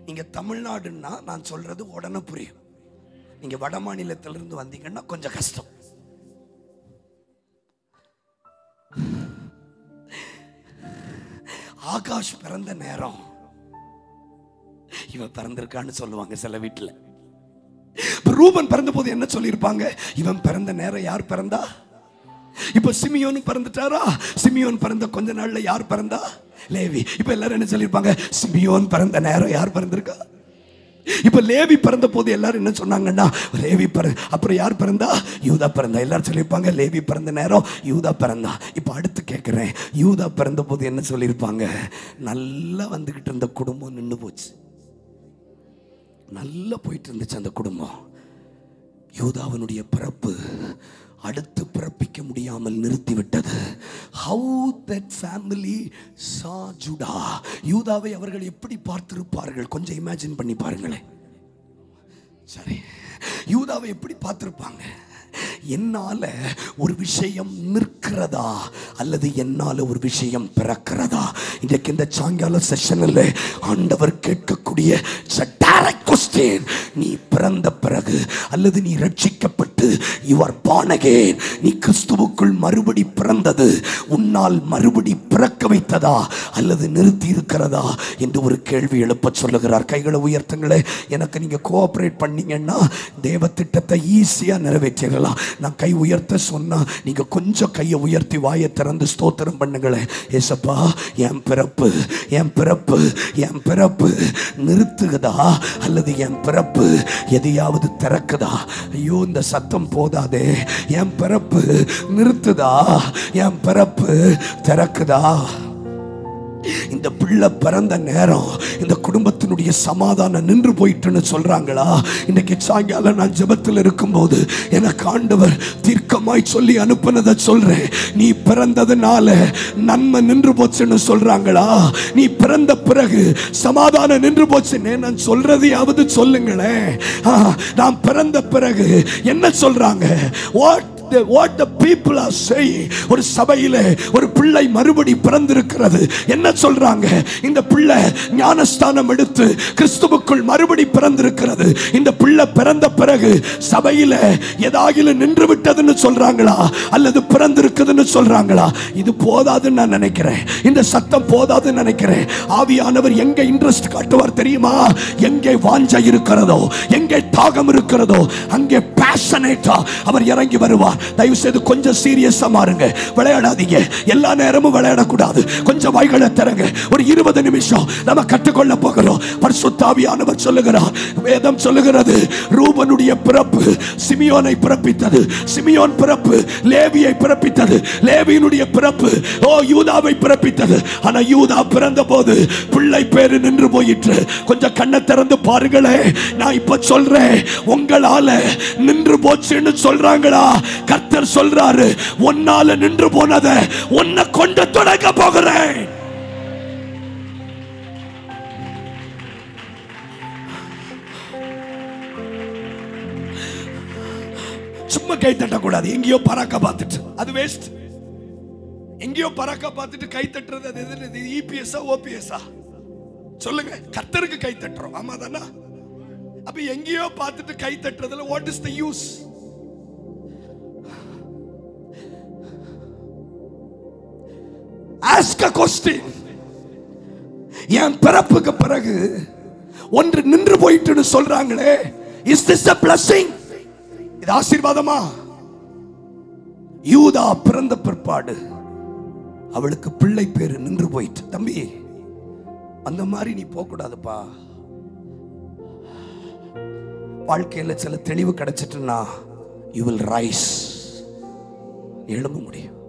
நீங்க தமிழ்நாடுன்னா நான் சொல்றது உடனே புரியும். நீங்க வட மாநிலத்திலிருந்து வந்தீங்கன்னா கொஞ்சம் கஷ்டம். ஆகாஷ் பிறந்த நேரம் இவன் பிறந்திருக்கான்னு சொல்லுவாங்க சில வீட்டுல. ரூபன் பிறந்த போது என்ன சொல்லியிருப்பாங்க? இவன் பிறந்த நேரம் யார் பிறந்தா? இப்ப சிமியோன் பிறந்துட்டாரா? சிமியோன் பிறந்த கொஞ்ச நாள்ல யார் பிறந்தா? லேவி. இப்ப எல்லாரும் என்ன சொல்லியிருப்பாங்க? சிமியோன் பிறந்த நேரம் யார் பிறந்திருக்கா? இப்ப லேவி பிறந்த போது எல்லாரும் என்ன சொன்னாங்கன்னா, லேவி அப்புறம் யார் பிறந்தா? யூதா பிறந்தா. எல்லாரும் சொல்லியிருப்பாங்க லேவி பிறந்த நேரம் யூதா பிறந்தா. இப்ப அடுத்து கேட்கிறேன், யூதா பிறந்த போது என்ன சொல்லியிருப்பாங்க? நல்லா வந்துகிட்டு இருந்த குடும்பம் நின்று போச்சு. நல்லா போயிட்டு இருந்துச்சு அந்த குடும்பம். யூதாவினுடைய பிறப்பு அடுத்து பிறப்பிக்க முடியாமல் நிறுத்திவிட்டது. How that family saw Judah. யூதாவை அவர்கள் எப்படி பார்த்திருப்பார்கள்? கொஞ்சம் இமேஜின் பண்ணி பாருங்களேன். சரி, யூதாவை எப்படி பார்த்திருப்பாங்க? என்னால ஒரு விஷயம் நிற்கிறதா அல்லது என்னால ஒரு விஷயம் பிறக்கிறதா? இன்றைக்கு இந்த சாயங்கால செஷனில் ஆண்டவர் கேட்கக்கூடிய டைரக்ட் கொஸ்டின், நீ பிறந்த பிறகு அல்லது நீ ரட்சிக்கப்பட்டு you are born again, நீ கிறிஸ்துவுக்குள் மறுபடி பிறந்தது உன்னால் மறுபடி பிறக்க வைத்ததா அல்லது நிறுத்தி இருக்கிறதா என்று ஒரு கேள்வி எழுப்ப சொல்லுகிறார். கைகளை உயர்த்துங்களே. எனக்கு நீங்க கோஆபரேட் பண்ணீங்கன்னா தேவ திட்டத்தை ஈஸியா நிறைவேற்றலாம். நான் கை உயர்த்த சொன்னா நீங்க கொஞ்சம் கையை உயர்த்தி வாயை திறந்து ஸ்தோத்திரம் பண்ணுங்களேன். ஏசப்பா, என் பிறப்பு என் பிறப்பு என் பிறப்பு நிறுத்துகிறதா அல்லது என் பிறப்பு எதையாவது திறக்குதா? ஐயோ, இந்த சத்தம் போதாதே. என் பிறப்பு நிறுத்துதா? என் பிறப்பு திறக்குதா? இந்த பிள்ளை பிறந்த நேரம் இந்த குடும்பத்தினுடைய சமாதானம் நின்று போயிட்டுன்னு சொல்றாங்களா? இன்னைக்கு சாயங்காலம் நான் ஜெபத்தில் இருக்கும்போது எனக்கு ஆண்டவர் தீர்க்கமாய் சொல்லி அனுப்பினதை சொல்றேன். நீ பிறந்ததுனால நன்மை நின்று போச்சுன்னு சொல்றாங்களா? நீ பிறந்த பிறகு சமாதானம் நின்று போச்சுன்னு நான் சொல்றதையாவது சொல்லுங்களேன். நான் பிறந்த பிறகு என்ன சொல்றாங்க? what the people are saying. ஒரு சபையிலே ஒரு பிள்ளை மறுபடி பிறந்திருக்கிறது. என்ன சொல்றாங்க? இந்த பிள்ளை ஞானஸ்தானம் எடுத்து கிறிஸ்துவுக்குள் மறுபடி பிறந்திருக்கிறது. இந்த பிள்ளை பிறந்த பிறகு சபையில ஏதாகிலும் நின்று விட்டதுன்னு சொல்றாங்களா அல்லது பிறந்திருக்குதுன்னு சொல்றாங்களா? இது போதாதுன்னு நான் நினைக்கிறேன். இந்த சத்தம் போதாதுன்னு நினைக்கிறேன். ஆவியானவர் எங்க இன்ட்ரெஸ்ட் காட்டுவார் தெரியுமா? எங்கே வாஞ்சை இருக்கிறதோ, எங்கே தாகம் இருக்கிறதோ, அங்கே பேஷனேட்டா அவர் இறங்கி வருவார். தயவு செய்து கொஞ்சம் சீரியஸா மாறுங்க. விளையாடாதீங்க. எல்லா நேரமும் விளையாடக்கூடாது. கொஞ்சம் வாய்களை திறங்க. ஒரு 20 நிமிஷம் நம்ம கற்றுக்கொள்ள போகிறோம். பரிசுத்த ஆவியானவர் சொல்லுகிறார், வேதம் சொல்லுகிறது, ரூபனுடைய பிறப்பு சிமியோனை பிறப்பித்தது. சிமியோன் பிறப்பு லேவியை பிறப்பித்தது. லேவியினுடைய பிறப்பு யூதாவை பிறப்பித்தது. ஆனா யூதா பிறந்த போது பிள்ளை பேரு நின்று போயிற்று. கொஞ்சம் கண்ணை திறந்து பாருங்களே. நான் இப்ப சொல்றேன், உங்களால நின்று போச்சுன்னு சொல்றாங்களா? கர்த்தர் சொல்றாரு, உன்னால நின்று போனதை உன்னை கொண்டு தொடங்க போகிறேன். சும்மா கை தட்டக்கூடாது. எங்கேயோ பராக்க பார்த்துட்டு அது வேஸ்ட். எங்கேயோ பராக்க பார்த்துட்டு கை தட்டுறது அது எது? இபிஎஸ்ஆ ஓபிஎஸ்ஆ? சொல்லுங்க. கர்த்தருக்கு கை தட்டுறோம். ஆமா தானா? அப்ப எங்கேயோ பார்த்துட்டு கை தட்டுறதுல what is the use? Ask a question. என் பிறப்புக்கு பிறகு ஒன்று நின்று போயிட்டு சொல்றாங்களே, இஸ் திஸ் a blessing? இது ஆசீர்வாதமா? யூதா பிறந்த பிற்பாடு அவளுக்கு பிள்ளை பேரு நின்று போயிட்டு. தம்பி, அந்த மாதிரி நீ போக கூடாதுப்பா. வாழ்க்கையில சில தெளிவு கிடைச்சிட்டுனா you will rise, எழும்ப முடியும்.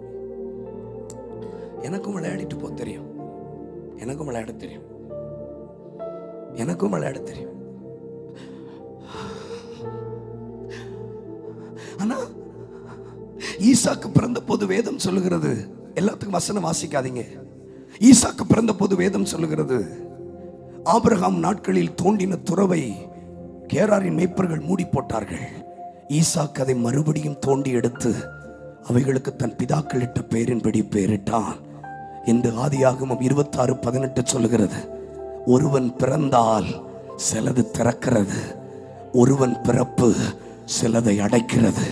எனக்கும் விளையாடிட்டு போ தெரியும், எனக்கும் விளையாட தெரியும், எனக்கும் விளையாட தெரியும். ஆனா ஈசாக்கு பிறந்த போது வேதம் சொல்லுகிறது, எல்லாத்துக்கும் வசனம் வாசிக்காதீங்க. ஈசாக்கு பிறந்த போது வேதம் சொல்லுகிறது, ஆபிரகாம் நாட்களில் தோண்டின துறவை கேராரின் மேய்ப்பர்கள் மூடி போட்டார்கள். ஈசாக்கு அதை மறுபடியும் தோண்டி எடுத்து அவைகளுக்கு தன் பிதாக்கள் இட்ட பெயரின்படி பெயரிட்டான் என்று ஆதியாகமம் 26:18 சொல்லுகிறது. ஒருவன் பிறந்தால் சிலது திறக்கிறது, ஒருவன் பிறப்பு சிலதை அடைக்கிறது.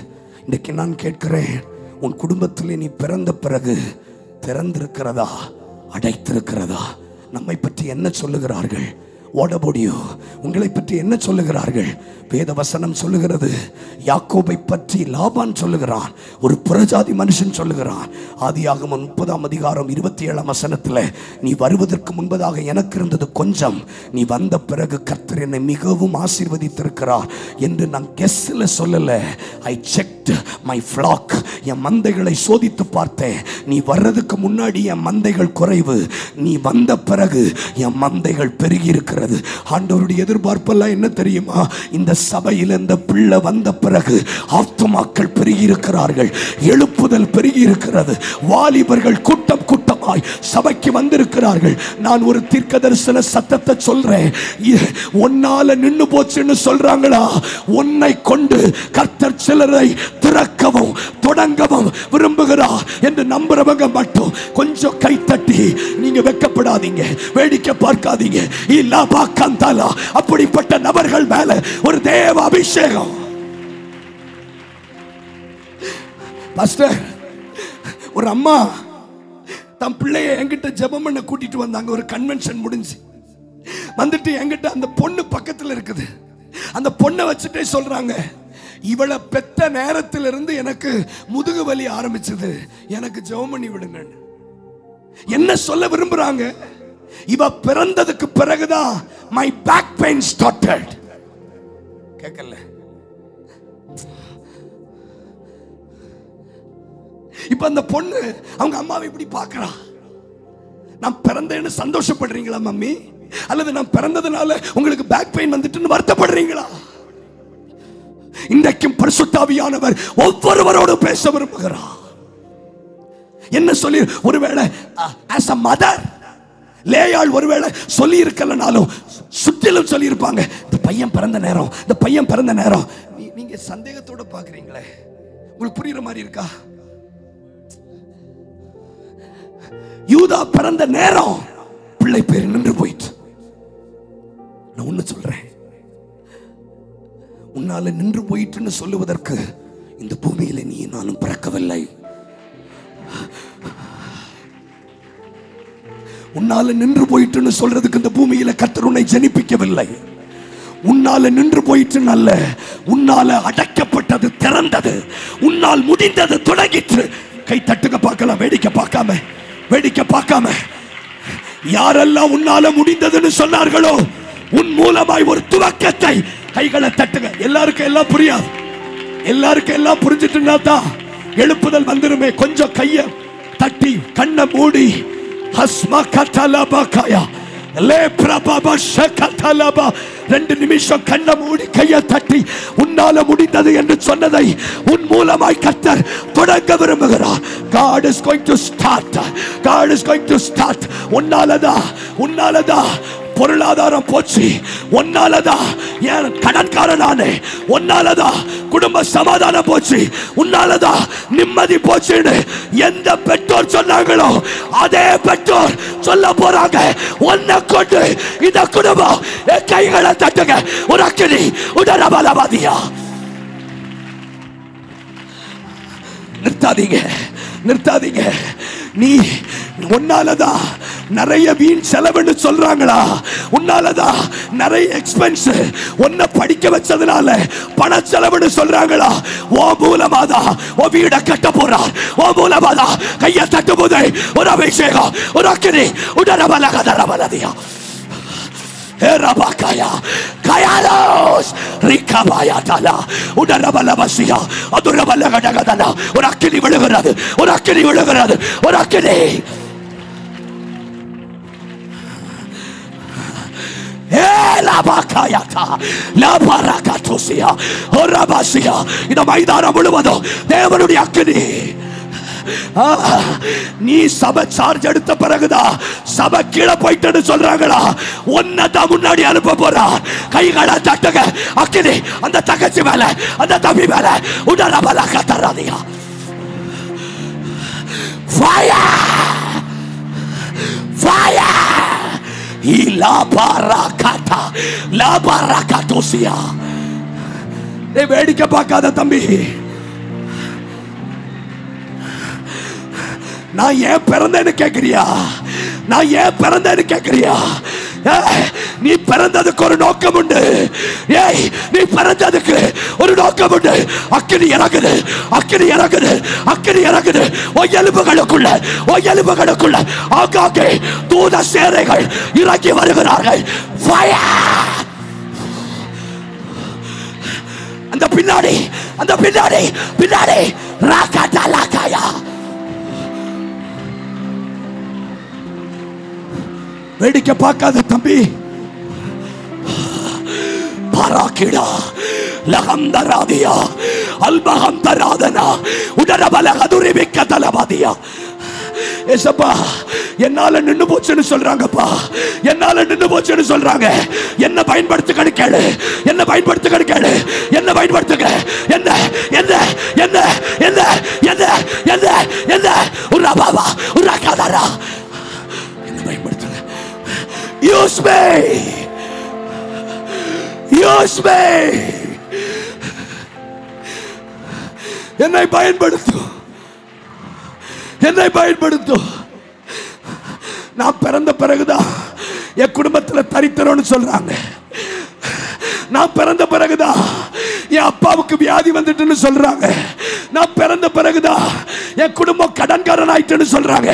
இன்றைக்கு நான் கேட்கிறேன், உன் குடும்பத்தில் நீ பிறந்த பிறகு திறந்திருக்கிறதா, அடைத்திருக்கிறதா? நம்மை பற்றி என்ன சொல்லுகிறார்கள்? What about you? உங்களை பற்றி என்ன சொல்லுகிறார்கள்? வேத வசனம் சொல்லுகிறது, யாக்கோபை பற்றி லாபான் சொல்லுகிறான், ஒரு புறஜாதி மனுஷன் சொல்லுகிறான். ஆதியாகமம் 30:27 நீ வருவதற்கு முன்பதாக எனக்கு இருந்தது கொஞ்சம், நீ வந்த பிறகு கர்த்தர் என்னை மிகவும் ஆசீர்வதித்திருக்கிறார் என்று நான் கெஸ்ல சொல்லல. ஐ செக்ட் மை ஃப்ளாக், என் மந்தைகளை சோதித்து பார்த்தேன். நீ வர்றதுக்கு முன்னாடி என் மந்தைகள் குறைவு, நீ வந்த பிறகு என் மந்தைகள் பெருகி இருக்கிறது. ஆண்டவருடைய எதிர்பார்ப்பெல்லாம் என்ன தெரியுமா? இந்த சபையில் இந்த பிள்ளை வந்த பிறகு ஆத்துமாக்கள் பெருகி இருக்கிறார்கள், எழுப்புதல் பெருகி இருக்கிறது, வாலிபர்கள் கூட்டம் கூட்டமாய் சபைக்கு வந்திருக்கிறார்கள். நான் ஒரு தீர்க்கதரிசன சத்தத்தை சொல்றேன், ஒன்னால நின்னு போச்சுன்னு சொல்றாங்களா? உன்னை கொண்டு கர்த்தர் சிலரை திறக்கவும் தொடங்கவும் விரும்புகிறார் என்று நம்புறவங்க மட்டும் கொஞ்சம் கை தட்டி, நீங்க வெட்கப்படாதீங்க, வேடிக்கை பார்க்காதீங்க. அப்படிப்பட்ட நபர்கள் மேல ஒரு தேவ அபிஷேகம். பாஸ்டர், ஒரு அம்மா தன் பிள்ளைய என்கிட்ட ஜெபம் பண்ண கூட்டிட்டு வந்தாங்க. ஒரு கன்வென்ஷன் முடிஞ்சு வந்துட்டு என்கிட்ட அந்த பொண்ணு பக்கத்துல இருக்குது. அந்த பொண்ணை வச்சுட்டே சொல்றாங்க, இவளை பெத்த நேரத்திலிருந்து எனக்கு முதுகு வலி ஆரம்பிச்சது, எனக்கு ஜெபம் பண்ணி விடுங்க. என்ன சொல்ல விரும்புறாங்க? இவ பிறந்ததுக்கு பிறகுதான் my back pain started. கேக்கல? இப்ப அந்த பொண்ணு அவங்க அம்மாவை இப்படி பார்க்கறா. நான் பிறந்தேன்னு சந்தோஷப்படுறீங்களா மம்மி? அல்லது நான் பிறந்ததுனால உங்களுக்கு பேக் பெயின் வந்துட்டுன்னு வருத்தப்படுறீங்களா? இன்றைக்கும் பரிசுத்த ஆவியானவர் ஒவ்வொருவரோடு பேச விரும்புகிறார். என்ன சொல்லி, ஒருவேளை as a mother லேயாள் ஒருவேளை சொல்லி இருக்கலனாலும் சுற்றிலும் சொல்லி இருப்பாங்க, இந்த பையன் பிறந்த நேரம், இந்த பையன் பிறந்த நேரம். நீங்க சந்தேகத்தோட பாக்குறீங்களே, உங்களுக்கு புரியுற மாதிரி இருக்கா? யூதா பிறந்த நேரம் பிள்ளை பேர் நின்று போயிட்டு. நான் ஒண்ணு சொல்றேன், உன்னால நின்று போயிட்டுன்னு சொல்லுவதற்கு இந்த பூமியில நீ நானும் பிறக்கவில்லை. உன்னால நின்று போயிட்டுன்னு சொல்றதுக்கு இந்த பூமியில கர்த்தர் உன்னை ஜனிப்பிக்கவில்லை. உன்னால நின்று போயிட்டு அல்ல, உன்னால அடைக்கப்பட்டது திறந்தது, உன்னால் முடிந்தது தொடங்கிற்று. கை தட்டுங்க பார்க்கலாம், வேடிக்கை பார்க்காம, வேடிக்கை பார்க்காம. யாரெல்லாம் உன்னால முடிந்ததுன்னு சொன்னார்களோ, உன் மூலமாய் ஒரு துவக்கத்தை, கைகளை தட்டுங்க. எல்லாருக்கும் எல்லாம் புரியாது, எல்லாருக்கும் எல்லாம் புரிஞ்சிட்டுனா தான் எழுப்புதல் வந்துருமே. கொஞ்சம் கைய தட்டி கண்ணை மூடி, ஹஸ்மா கதலபா காயா லே பிரபப ஷகதலபா, 2 நிமிஷம் கண்ணை மூடி கையை தட்டி, உன்னால முடிந்தது என்று சொன்னதை உன் மூலமாய் கர்த்தர் தொடங்க விரும்புகிறார். God is going to start, God is going to start. உன்னாலதான் பொருளாதாரம் போச்சு, உன்னாலதான் என் கடன்காரனானே, உன்னாலதான் குடும்ப சமாதானம் போச்சு, உன்னாலதான் நிம்மதி போச்சுன்னு எந்த பெற்றோர் சொன்னாங்களோ அதே பெற்றோர் சொல்ல போறாங்க. உன்னை கொண்டு இந்த குடும்பம் என் கைகளை தட்டுங்க. ஒரு அக்கினி உடனபலவாதியா. நிறுத்தாதீங்க, நிறுத்தாதீங்க. நீ உன்னாலதான் நிறைய வீண் செலவுன்னு சொல்றாங்களா? உன்னாலதான் நிறைய எக்ஸ்பென்ஸ், உன்னை படிக்க வச்சதுனால பண செலவுன்னு சொல்றாங்களா? ஓ மூலமாதான் ஓ வீட கட்ட போறார். ஓ மூலமாதான் கையை தட்டும் போது ஒரு அபிஷேகம், ஒரு அக்கினி உடனபலகதரபலதியா. Erabakaya Kayalos Rikabaya Tala Udarabalabasiya Adurabalagadagana Urakini Vilagaradu Urakini Vilagaradu Urakini Elabakayata Labarakatusia Orabasiya Ida Maidana Muluvado Devanuடைய அக்கினி. நீ சபை சார்ஜ் எடுத்த பிறகுதான் சபை கீழே போயிட்டு சொல்றாங்களா? ஒன்னதான் முன்னாடி அனுப்ப போறா. கைகளை தட்டுங்க. அக்கினி அந்த தகச்சி மேல, அந்த தம்பி மேல உடனபல கத்தராதியா. Fire fire இலாபாரகதா லாபாரகதுசியா. நீ வேடிக்கை பார்க்காத தம்பி. நான் ஏன் பிறந்தேன்னு கேட்கிறியா? நான் ஏன் பிறந்தேன்னு கேட்கிறியா? நீ பிறந்ததுக்கு ஒரு நோக்கம் உண்டு. ஏய், நீ பிறந்ததுக்கு ஒரு நோக்கம் உண்டு. அக்கினி இறங்குது, அக்கினி இறங்குது, அக்கினி இறங்குது. ஓ எலும்புகளுக்குள்ள, ஓ எலும்புகளுக்குள்ள ஆங்காங்கே தூத சேனைகள் இறங்கி வருகிறார்கள். அந்த பின்னாடி, அந்த பின்னாடி, பின்னாடி ராகடலகாயா. வேடிக்கை பார்க்காத தம்பி. பராக்கிடா லகந்தராதியா அல்பகந்தராதனா உடனபலகதுரிபிக்கதலபாதியா. ஏசப்பா, என்னால நின்னு போச்சுன்னு சொல்றாங்கப்பா, என்னால நின்னு போச்சுன்னு சொல்றாங்க. என்ன பயன்படுத்துக்கன்னு கேளு, என்ன பயன்படுத்துக்கன்னு கேளு, என்ன பயன்படுத்துங்க. என்ன என்ன என்ன என்ன என்ன என்ன என்ன உரா பாபா உரா காதாரா. என்ன பயன்படுத்துங்க. Use me, use me. என்னை பயன்படுத்து, என்னை பயன்படுத்து. நான் பிறந்த பிறகுதான் என் குடும்பத்தில் தரித்திரம்னு சொல்றாங்க. நான் பிறந்த பிறகுதான் என் அப்பாவுக்கு வியாதி வந்துட்டுன்னு சொல்றாங்க. நான் பிறந்த பிறகுதான் என் குடும்பம் கடன்காரன் ஆயிட்டுன்னு சொல்றாங்க.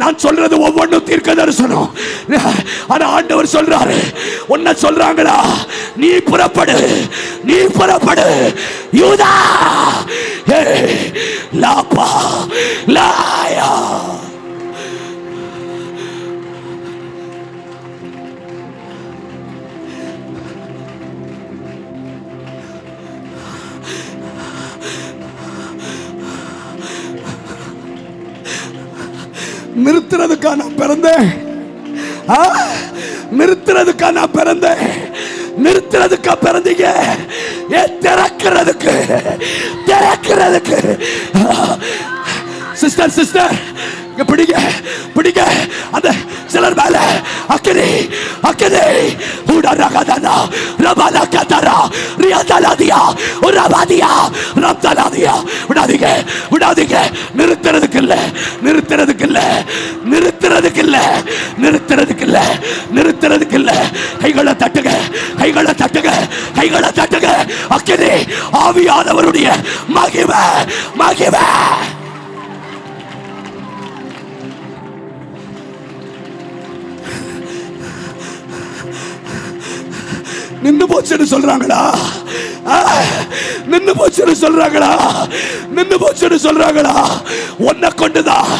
நான் சொல்றது ஒவ்வொன்றும் தீர்க்க தரிசனம். ஆனா ஆண்டவர் சொல்றாரு, உன்னை சொல்றாங்களா? நீ புறப்படு, நீ புறப்படு யூதா. Lava liar. நிறுத்துறதுக்கா நான் பிறந்தேன்? நிறுத்துறதுக்கா நான் பிறந்தேன்? நிறுத்துறதுக்கா பிறந்தீங்க? திறக்கிறதுக்கு, திறக்கிறதுக்கு. சிஸ்டர், சிஸ்டர் பிடிங்க, பிடிங்க. அந்த சிலர் மேல அக்கினி, அக்கினி உடனகதனா ரபல கதரா ரியதலாதியா உரபாதியா ரப்தலாதியா. விடாதீங்க, விடாதீங்க. நிறுத்துறதுக்கு இல்ல, நிறுத்துறதுக்கு இல்ல, நிறுத்துறதுக்கு இல்ல, நிறுத்துறதுக்கு இல்ல, நிறுத்துறதுக்கு இல்ல. கைகளை தட்டுங்க, கைகளை தட்டுங்க, கைகளை தட்டுங்க. அக்கினி ஆவியானவருடைய மகிமை, மகிமை. நின்னு போச்சுன்னு சொல்றாங்களா? நின்னு போச்சுன்னு சொல்றாங்களா? நின்னு போச்சுன்னு சொல்றாங்களா? உன்னை கொண்டுதான்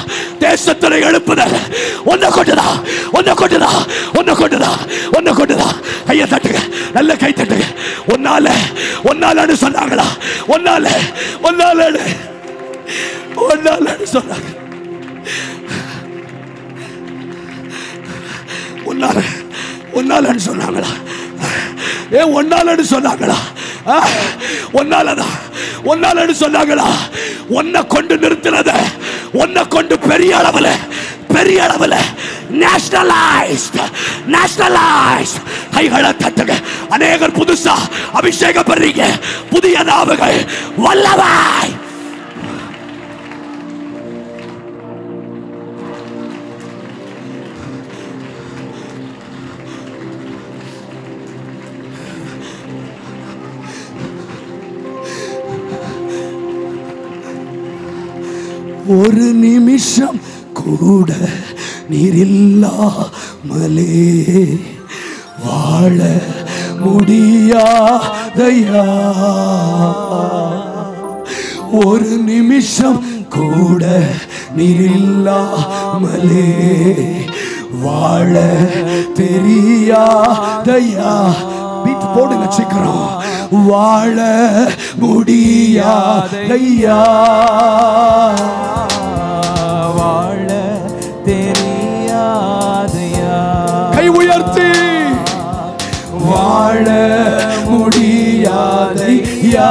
தேசத்துல எழுப்புதல். உன்னை கொண்டுதான், உன்னை கொண்டுதான், உன்னை கொண்டுதான், உன்னை கொண்டுதான். கையை தட்டுங்க, நல்ல கை தட்டுங்க. ஒன்னால, ஒன்னாலன்னு சொன்னாங்களா? ஒன்னால, ஒன்னால, ஒன்னாலன்னு சொன்னாங்க. ஒன்னால, ஒன்னாலன்னு சொன்னாங்களா? ஒன்னாலன்னு சொன்னாங்களா? ஒன்னாலதான், ஒன்னாலன்னு சொன்னாங்களா? ஒன்ன கொண்டு நிறுத்தினத ஒன்ன கொண்டு பெரிய அளவுல, பெரிய அளவுல நேஷனலைஸ்ட், நேஷனலைஸ்ட். கைகளை தட்டுங்க. அநேகர் புதுசா அபிஷேகம் பண்றீங்க. புதிய நாவுகள் வல்லவாய். ஒரு நிமிஷம் கூட நீரில்லாமலே வாழ முடியாதையா. ஒரு நிமிஷம் கூட நீரில்லாமலே வாழ தெரியாதையா. பீட் போடுங்க சீக்கிரம். வாழ முடியாதையா, வாழ தெரியாதையா. கை உயர்த்தி வாழ முடியாதையா,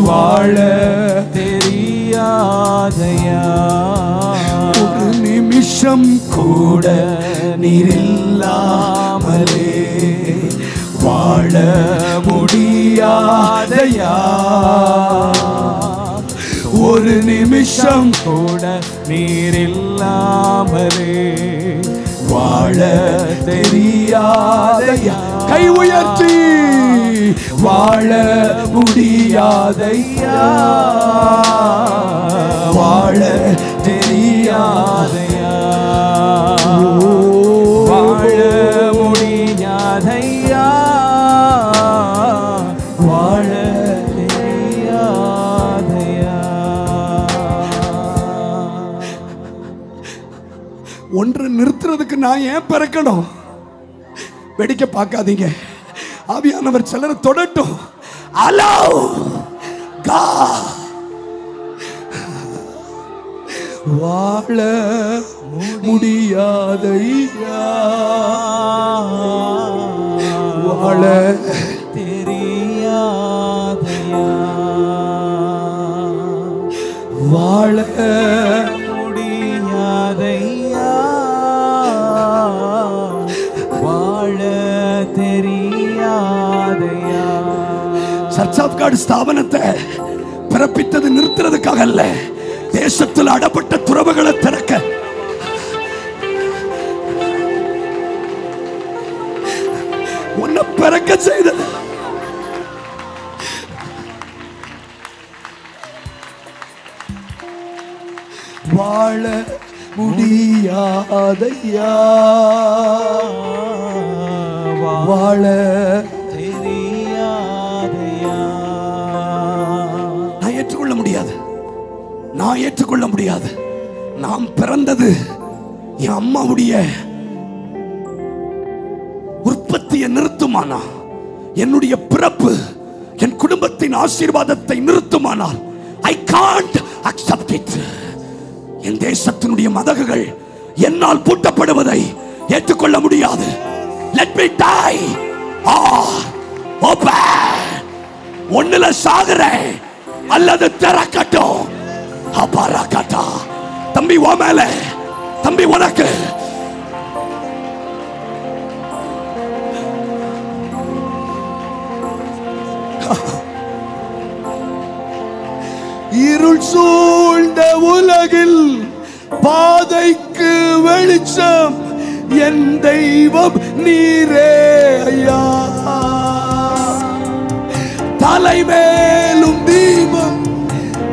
வாழ தெரியாதையா. ஒரு நிமிஷம் கூட நீரில்லாமலே வாழ முடியாதையா. ஒரு நிமிஷம் கூட நீரில்லாமலே வாழ தெரியாதையா. கை உயர்த்தி வாழ முடியாதையா, வாழ தெரியாதையா, வாழ முடியாதையா, வாழ தெரியாதையா. ஒன்று நிறுத்துறதுக்கு நான் ஏன் பிறக்கணும்? வெடிக்க பார்க்காதீங்க. ஆவியானவர் சிலரை தொடட்டும். Allow God. வாழ முடியாதையா, வாழ தெரியாதையா, வாழ முடியாதையா, வாழ தெரியாதையா. சர்ச் ஆஃப் காட் ஸ்தாபனத்தை பிறப்பித்தது நிறுத்துறதுக்காக அல்ல, தேசத்தில் அடப்பட்ட துறவுகளை திறக்க. உன்னை பிறக்க செய்தது. வாழ முடியாதையா, வாழ தெரியாதையா. நான் ஏற்றுக்கொள்ள முடியாது, நான் ஏற்றுக்கொள்ள முடியாது. நாம் பிறந்தது என் அம்மாவுடைய உற்பத்தியை நிறுத்துமானா, என்னுடைய பிறப்பு என் குடும்பத்தின் ஆசீர்வாதத்தை நிறுத்துமானால் I can't accept it. என் தேசத்தினுடைய மதகுகள் என்னால் பூட்டப்படுவதை ஏற்றுக்கொள்ள முடியாது. Let me die or open. ஒண்ணுல சாகுறேன் அல்லது திறக்கட்டும். அபாரகட்டா. தம்பி ஓ மேல, தம்பி உனக்கு. இருள் சூழ்ந்த உலகில் பாதைக்கு வெளிச்சம் என் தெய்வம் நீரே ஐயா. தலைமேலும் தீபம்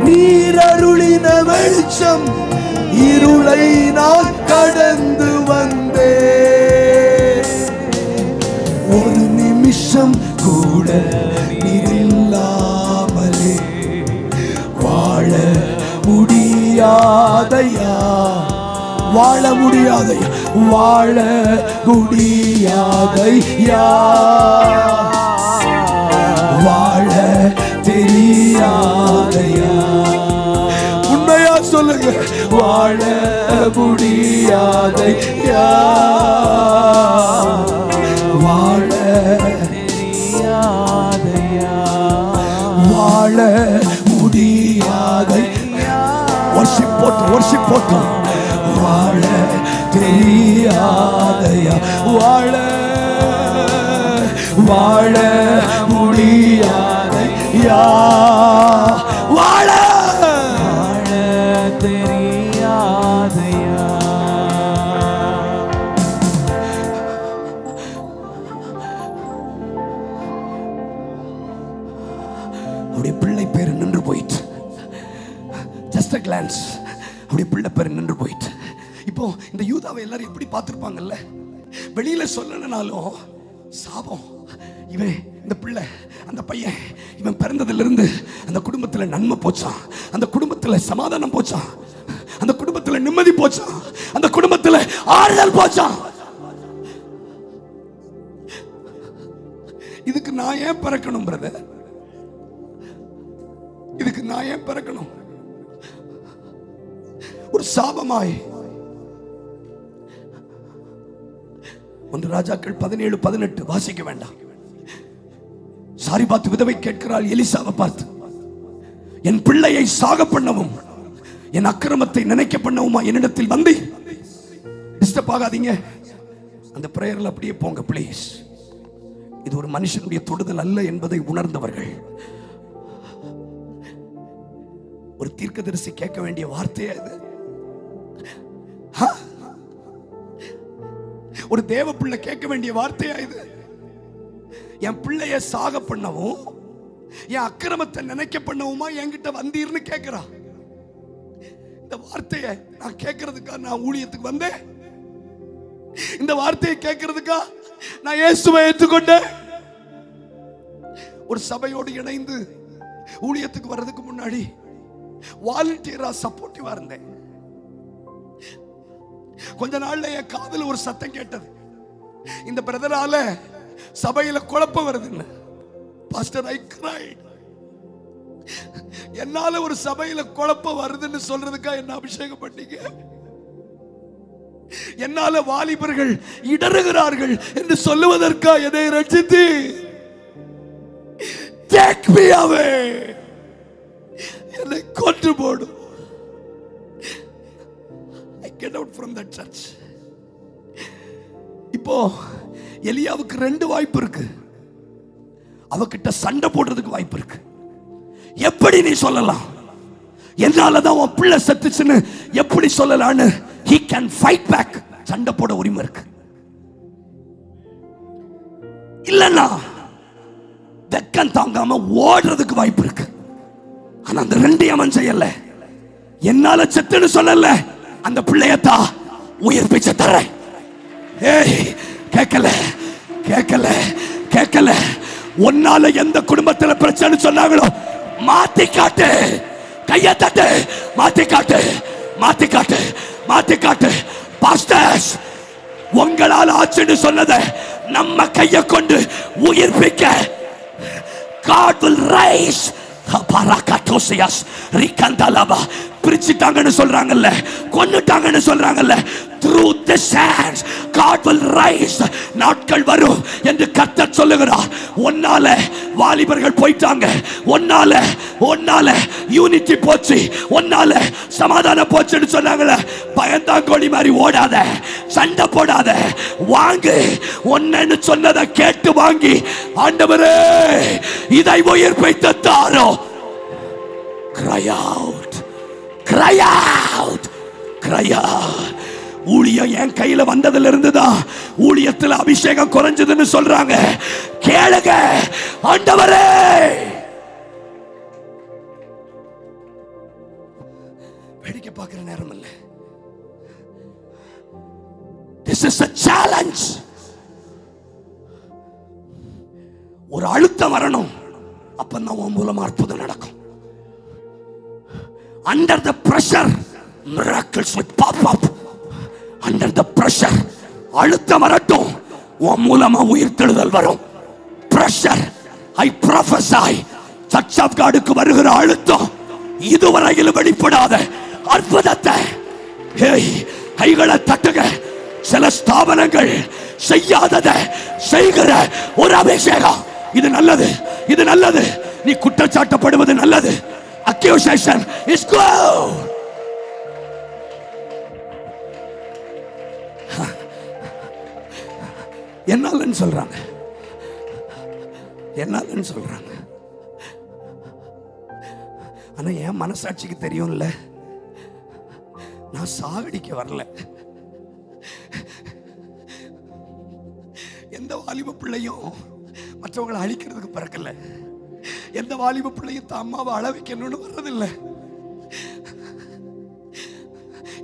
நீர் அருளின வெளிச்சம், இருளை நான் கடந்து வந்தேன். ஒரு நிமிஷம் கூட நீரில்லாமலே வாழ முடியாதையா, வாழ முடியாதையா, வாழ முடியாதையா, வாழ தெரியாதையா. உண்மையா சொல்லுங்க. வாழ முடியாதையா, வாழ தெரியாதையா வாழ முடியாதையா. worship போட்டு வாழ தெரியாதையா வாழ வாழ முடியாதையா வாழ வாழ தெரியாதையா. அவருடைய பிள்ளை பேர் நின்று போயிட்டு, ஜஸ்ட் a glance, அவருடைய பிள்ளை பேர் நின்று போயிட்டு. இப்போ இந்த யூதாவை எல்லாரும் எப்படி பார்த்திருப்பாங்கல்ல, வெளியில சொல்லனாலும் சாபம். இவன் இந்த பிள்ளை, அந்த பையன், இவன் பிறந்ததிலிருந்து அந்த குடும்பத்துல நன்மை போச்சான், அந்த குடும்பத்துல சமாதானம் போச்சான், அந்த குடும்பத்துல நிம்மதி போச்சான், அந்த குடும்பத்துல ஆறுதல் போச்சான். இதுக்கு நான் ஏன் பிறக்கணும் பிரதர்? இதுக்கு நான் ஏன் பிறக்கணும்? ஒரு சாபமாய். 1 ராஜாக்கள் 17:18 வாசிக்க வேண்டாம். சாரிபாத் விதவை கேட்கிறாள் எலிசாவை பார்த்து, என் பிள்ளையை சாக பண்ணவும் என் அக்கிரமத்தை நினைக்க பண்ணவுமா என்னிடத்தில் வந்து? டிஸ்டர்ப் ஆகாதீங்க, அந்த பிரேயர்ல அப்படியே போங்க ப்ளீஸ். இது ஒரு மனுஷனுடைய தொடுதல் அல்ல என்பதை உணர்ந்தவர்கள். ஒரு தீர்க்கதரிசி கேட்க வேண்டிய வார்த்தையா இது? ஒரு தேவ பிள்ளை கேட்க வேண்டிய வார்த்தையா இது? என் பிள்ளைய சாக பண்ணவும் என் அக்கிரமத்தை நினைக்க பண்ணவுமா என்கிட்ட வந்தீர்னு கேட்கிறா. இந்த வார்த்தையை நான் கேட்கறதுக்கா நான் ஊழியத்துக்கு வந்தேன்? இந்த வார்த்தையை கேட்கறதுக்கா நான் இயேசுவை ஏற்றுக்கொண்டேன்? ஒரு சபையோடு இணைந்து ஊழியத்துக்கு வர்றதுக்கு முன்னாடி வாலண்டியரா சப்போர்ட்டிவா இருந்தேன். கொஞ்ச நாள்ல என் காதுல ஒரு சத்தம் கேட்டது, இந்த பிரதரால சபையில குழப்பம் வருதுன்னு. பாஸ்டர், ஐ கிரைட். என்னால ஒரு சபையில குழப்பம் வருதுன்னு சொல்றதுக்கா என்ன அபிஷேகம் பண்ணீங்க? என்னால வாலிபர்கள் இடறுகிறார்கள் என்று சொல்லுவதற்கா என்னை ரட்சித்து take me away, என்னை கொன்று போடும். I get out from that church. இப்போ எலியாவுக்கு 2 வாய்ப்பு இருக்கு. அவகிட்ட சண்டை போடுறதுக்கு வாய்ப்பு இருக்கு. எப்படி நீ சொல்லலாம்? என்னாலதான் உன் பிள்ளை செத்துச்சுன்னு எப்படி சொல்லலான்னு he can fight back. சண்டை போட உரிமை இருக்கு. இல்லன்னா வெக்கம் தாங்காம ஓடுறதுக்கு வாய்ப்பு இருக்கு. ஆனா அந்த 2 அவன் செய்யல. என்னால செத்துன்னு சொல்லல, அந்த பிள்ளையத்தா உயிர் பிச்சை தரேன். ஏய், கேட்கல கேட்கல கேட்கல. உன்னால எந்த குடும்பத்துல பிரச்சனை சொன்னாங்களோ மாத்தி காட்டு, கைய தட்டு, மாத்தி காட்டு, மாத்தி காட்டு, மாத்தி காட்டு. பாஸ்டர்ஸ், உங்களால் ஆச்சுன்னு சொன்னதை நம்ம கைய கொண்டு உயிர்ப்பிக்க God will rise. பிரிச்சுட்டாங்கன்னு சொல்றாங்கல்ல, கொன்னுட்டாங்கன்னு சொல்றாங்கல்ல, through this hands God will rise. நாட்கள் வரும் என்று கர்த்தர் சொல்லுகிறார். ஒன்னால வாலிபர்கள் போயிட்டாங்க, ஒன்னால யூனிட்டி போச்சு, ஒன்னால சமாதானம் போச்சுன்னு சொன்னாங்கல்ல. பயந்தாங்கோழி மாதிரி ஓடாத, சண்டை போடாத, வாங்கு. ஒன்னு சொன்னதை கேட்டு வாங்கி, ஆண்டவரே இதை உயிர்ப்பித்து தாரோ. Cry out, cry out, cry out. ஊழியம் என் கையில வந்ததுல இருந்துதான் ஊழியத்துல அபிஷேகம் குறைஞ்சதுன்னு சொல்றாங்க. கேளுங்க, ஆண்டவரே வேடிக்கை பார்க்கிற நேரம் இல்ல. This is a challenge. ஒரு அழுத்தம் வரணும், அப்பதான் உன் மூலமா அற்புதம் நடக்கும். Under the pressure miracles will pop up. Under the pressure அழுத்தம் வரட்டும், உன் மூலமா உயிர்த்தெழுதல் வரும். Pressure, I prophesy, Church of Godக்கு வருகிற அழுத்தம் இதுவரையில் வெளிப்படாத அற்புதத்தை கைகளை தட்டுங்க. சில ஸ்தாபனங்கள் செய்யாததை செய்கிற ஒரு அபிஷேகம். இது நல்லது, இது நல்லது. நீ குற்றச்சாட்டப்படுவது நல்லது. Accusation is good. என்னாலன்னு சொல்றாங்க, என்னாலன்னு சொல்றாங்க. ஆனா என் மனசாட்சிக்கு தெரியும்ல, நான் சாகடிக்க வரல. எந்த வாலிப பிள்ளையும் மற்றவங்களை அழிக்கிறதுக்கு பிறக்கல. எந்த வாலிப பிள்ளையும் தான் அம்மாவை அழ வைக்கணும்னு வர்றதில்லை.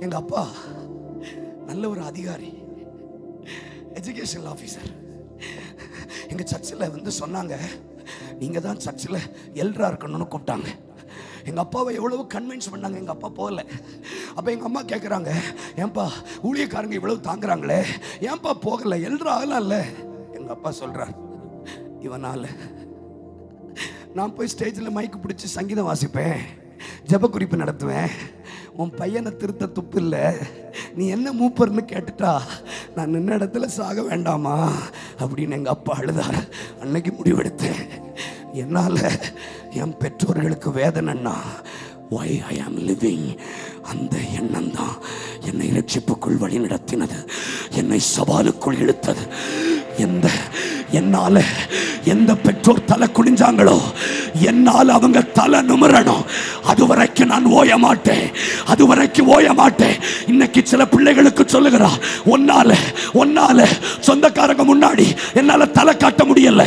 எங்க அப்பா நல்ல ஒரு அதிகாரி, எஜுகேஷன் ஆபீசர். எங்க சர்ச்சில் வந்து சொன்னாங்க, நீங்க தான் சர்ச்சில் எல்டரா இருக்கணும்னு கூப்பிட்டாங்க. எங்க அப்பாவை எவ்வளவு கன்வின்ஸ் பண்ணாங்க, எங்க அப்பா போகல. அப்ப எங்க அம்மா கேட்குறாங்க, ஏன்பா ஊழியக்காரங்க இவ்வளவு தாங்குறாங்களே, ஏன்பா போகல, எல்டரா ஆகலாம்ல? எங்க அப்பா சொல்றார், இவனால நான் போய் ஸ்டேஜில் மைக்கு பிடிச்சி சங்கீதம் வாசிப்பேன், ஜப குறிப்பு நடத்துவேன். உன் பையனை திருத்த துப்பு இல்லை, நீ என்ன மூப்பர்னு கேட்டுட்டா நான் நின்ன இடத்துல சாக வேண்டாமா அப்படின்னு எங்க அப்பா அழுதார். அன்னைக்கு முடிவெடுத்தேன், என்னால என் பெற்றோர்களுக்கு வேதனைன்னா why I am living, அந்த எண்ணம் தான் என்னை இரட்சிப்புக்குள் வழி நடத்தினது, என்னை சவாலுக்குள் இழுத்தது. என்னால எந்த பெற்றோர் தலை குனிஞ்சாங்களோ என்னால் அவங்க தலை நிமிரணும். அதுவரைக்கும் நான் ஓய மாட்டேன், அதுவரைக்கும் ஓய மாட்டேன். இன்னைக்கு சில பிள்ளைகளுக்கு சொல்லுகிறா, ஒன்னால சொந்தக்காரங்க முன்னாடி என்னால தலை காட்ட முடியல,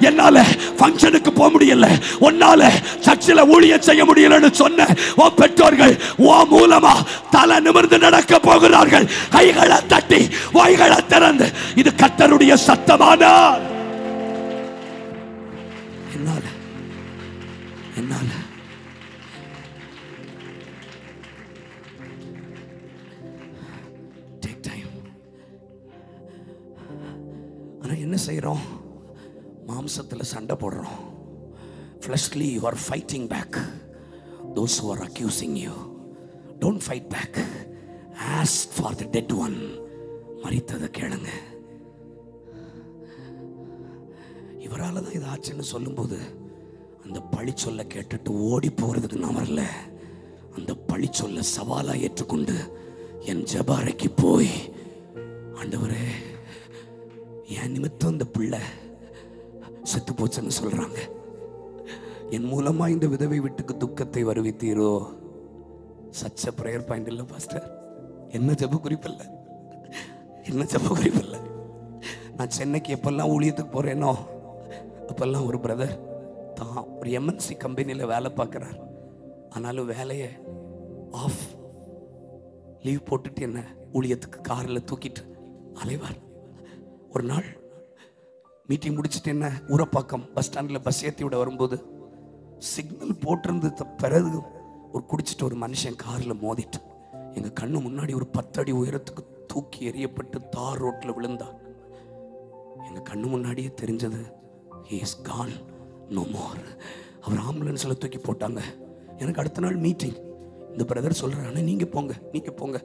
என்னால ஃபங்க்ஷனுக்கு போக முடியல, ஒன்னால சர்ச்சில் ஊழியம் செய்ய முடியலன்னு சொன்ன ஓ பெற்றோர்கள் ஓ மூலமா தலை நிமிர்ந்து நடக்க போகிறார்கள். கைகளை தட்டி வாய்களை திறந்து, இது கர்த்தருடைய சத்தமான என்னால டேக் டைம். ஆனா என்ன செய்யறோம்? மாம்சத்துல சண்டை போடுறோம். Fleshly you are fighting back. Those who are accusing you, don't fight back. Ask for the dead one. மரித்ததை கேளுங்க. இவரால் தான் இது ஆச்சுன்னு சொல்லும்போது அந்த பழி சொல்ல கேட்டுட்டு ஓடி போகிறதுக்கு நான் வரல. அந்த பழி சொல்ல சவாலா ஏற்றுக்கொண்டு என் ஜெப அறைக்கு போய், ஆண்டவரே என் நிமித்தம் இந்த பிள்ளை செத்து போச்சுன்னு சொல்றாங்க, என் மூலமா இந்த விதவை வீட்டுக்கு துக்கத்தை வருவித்தீரோ. சச்ச பிரேயர் பாயிண்ட் இல்லை பாஸ்டர், என்ன ஜெப குறிப்பில்லை, என்ன ஜெப குறிப்பில்லை. நான் சென்னைக்கு எப்பெல்லாம் ஊழியத்துக்கு போறேனோ அப்பெல்லாம் ஒரு பிரதர் தான் ஒரு எம்என்சி கம்பெனியில் வேலை பார்க்குறார். ஆனாலும் வேலையை ஆஃப் லீவ் போட்டுட்டு என்ன ஊழியத்துக்கு காரில் தூக்கிட்டு அலைவார். ஒரு நாள் மீட்டிங் முடிச்சுட்டு என்ன ஊரப்பாக்கம் பஸ் ஸ்டாண்டில் பஸ் ஏற்றி விட வரும்போது சிக்னல் போட்டிருந்த பிறகு ஒரு குடிச்சிட்டு ஒரு மனுஷன் காரில் மோதிட்டு எங்கள் கண்ணு முன்னாடி ஒரு 10 அடி உயரத்துக்கு தூக்கி எறியப்பட்டு தார் ரோட்டில் விழுந்தார். எங்கள் கண்ணு முன்னாடியே தெரிஞ்சது, he is gone no more. அவர் ஆம்புலன்ஸில் தூக்கி போட்டாங்க. எனக்கு அடுத்த நாள் மீட்டிங். இந்த பிரதர் சொல்கிறார், ஆனால் நீங்கள் போங்க.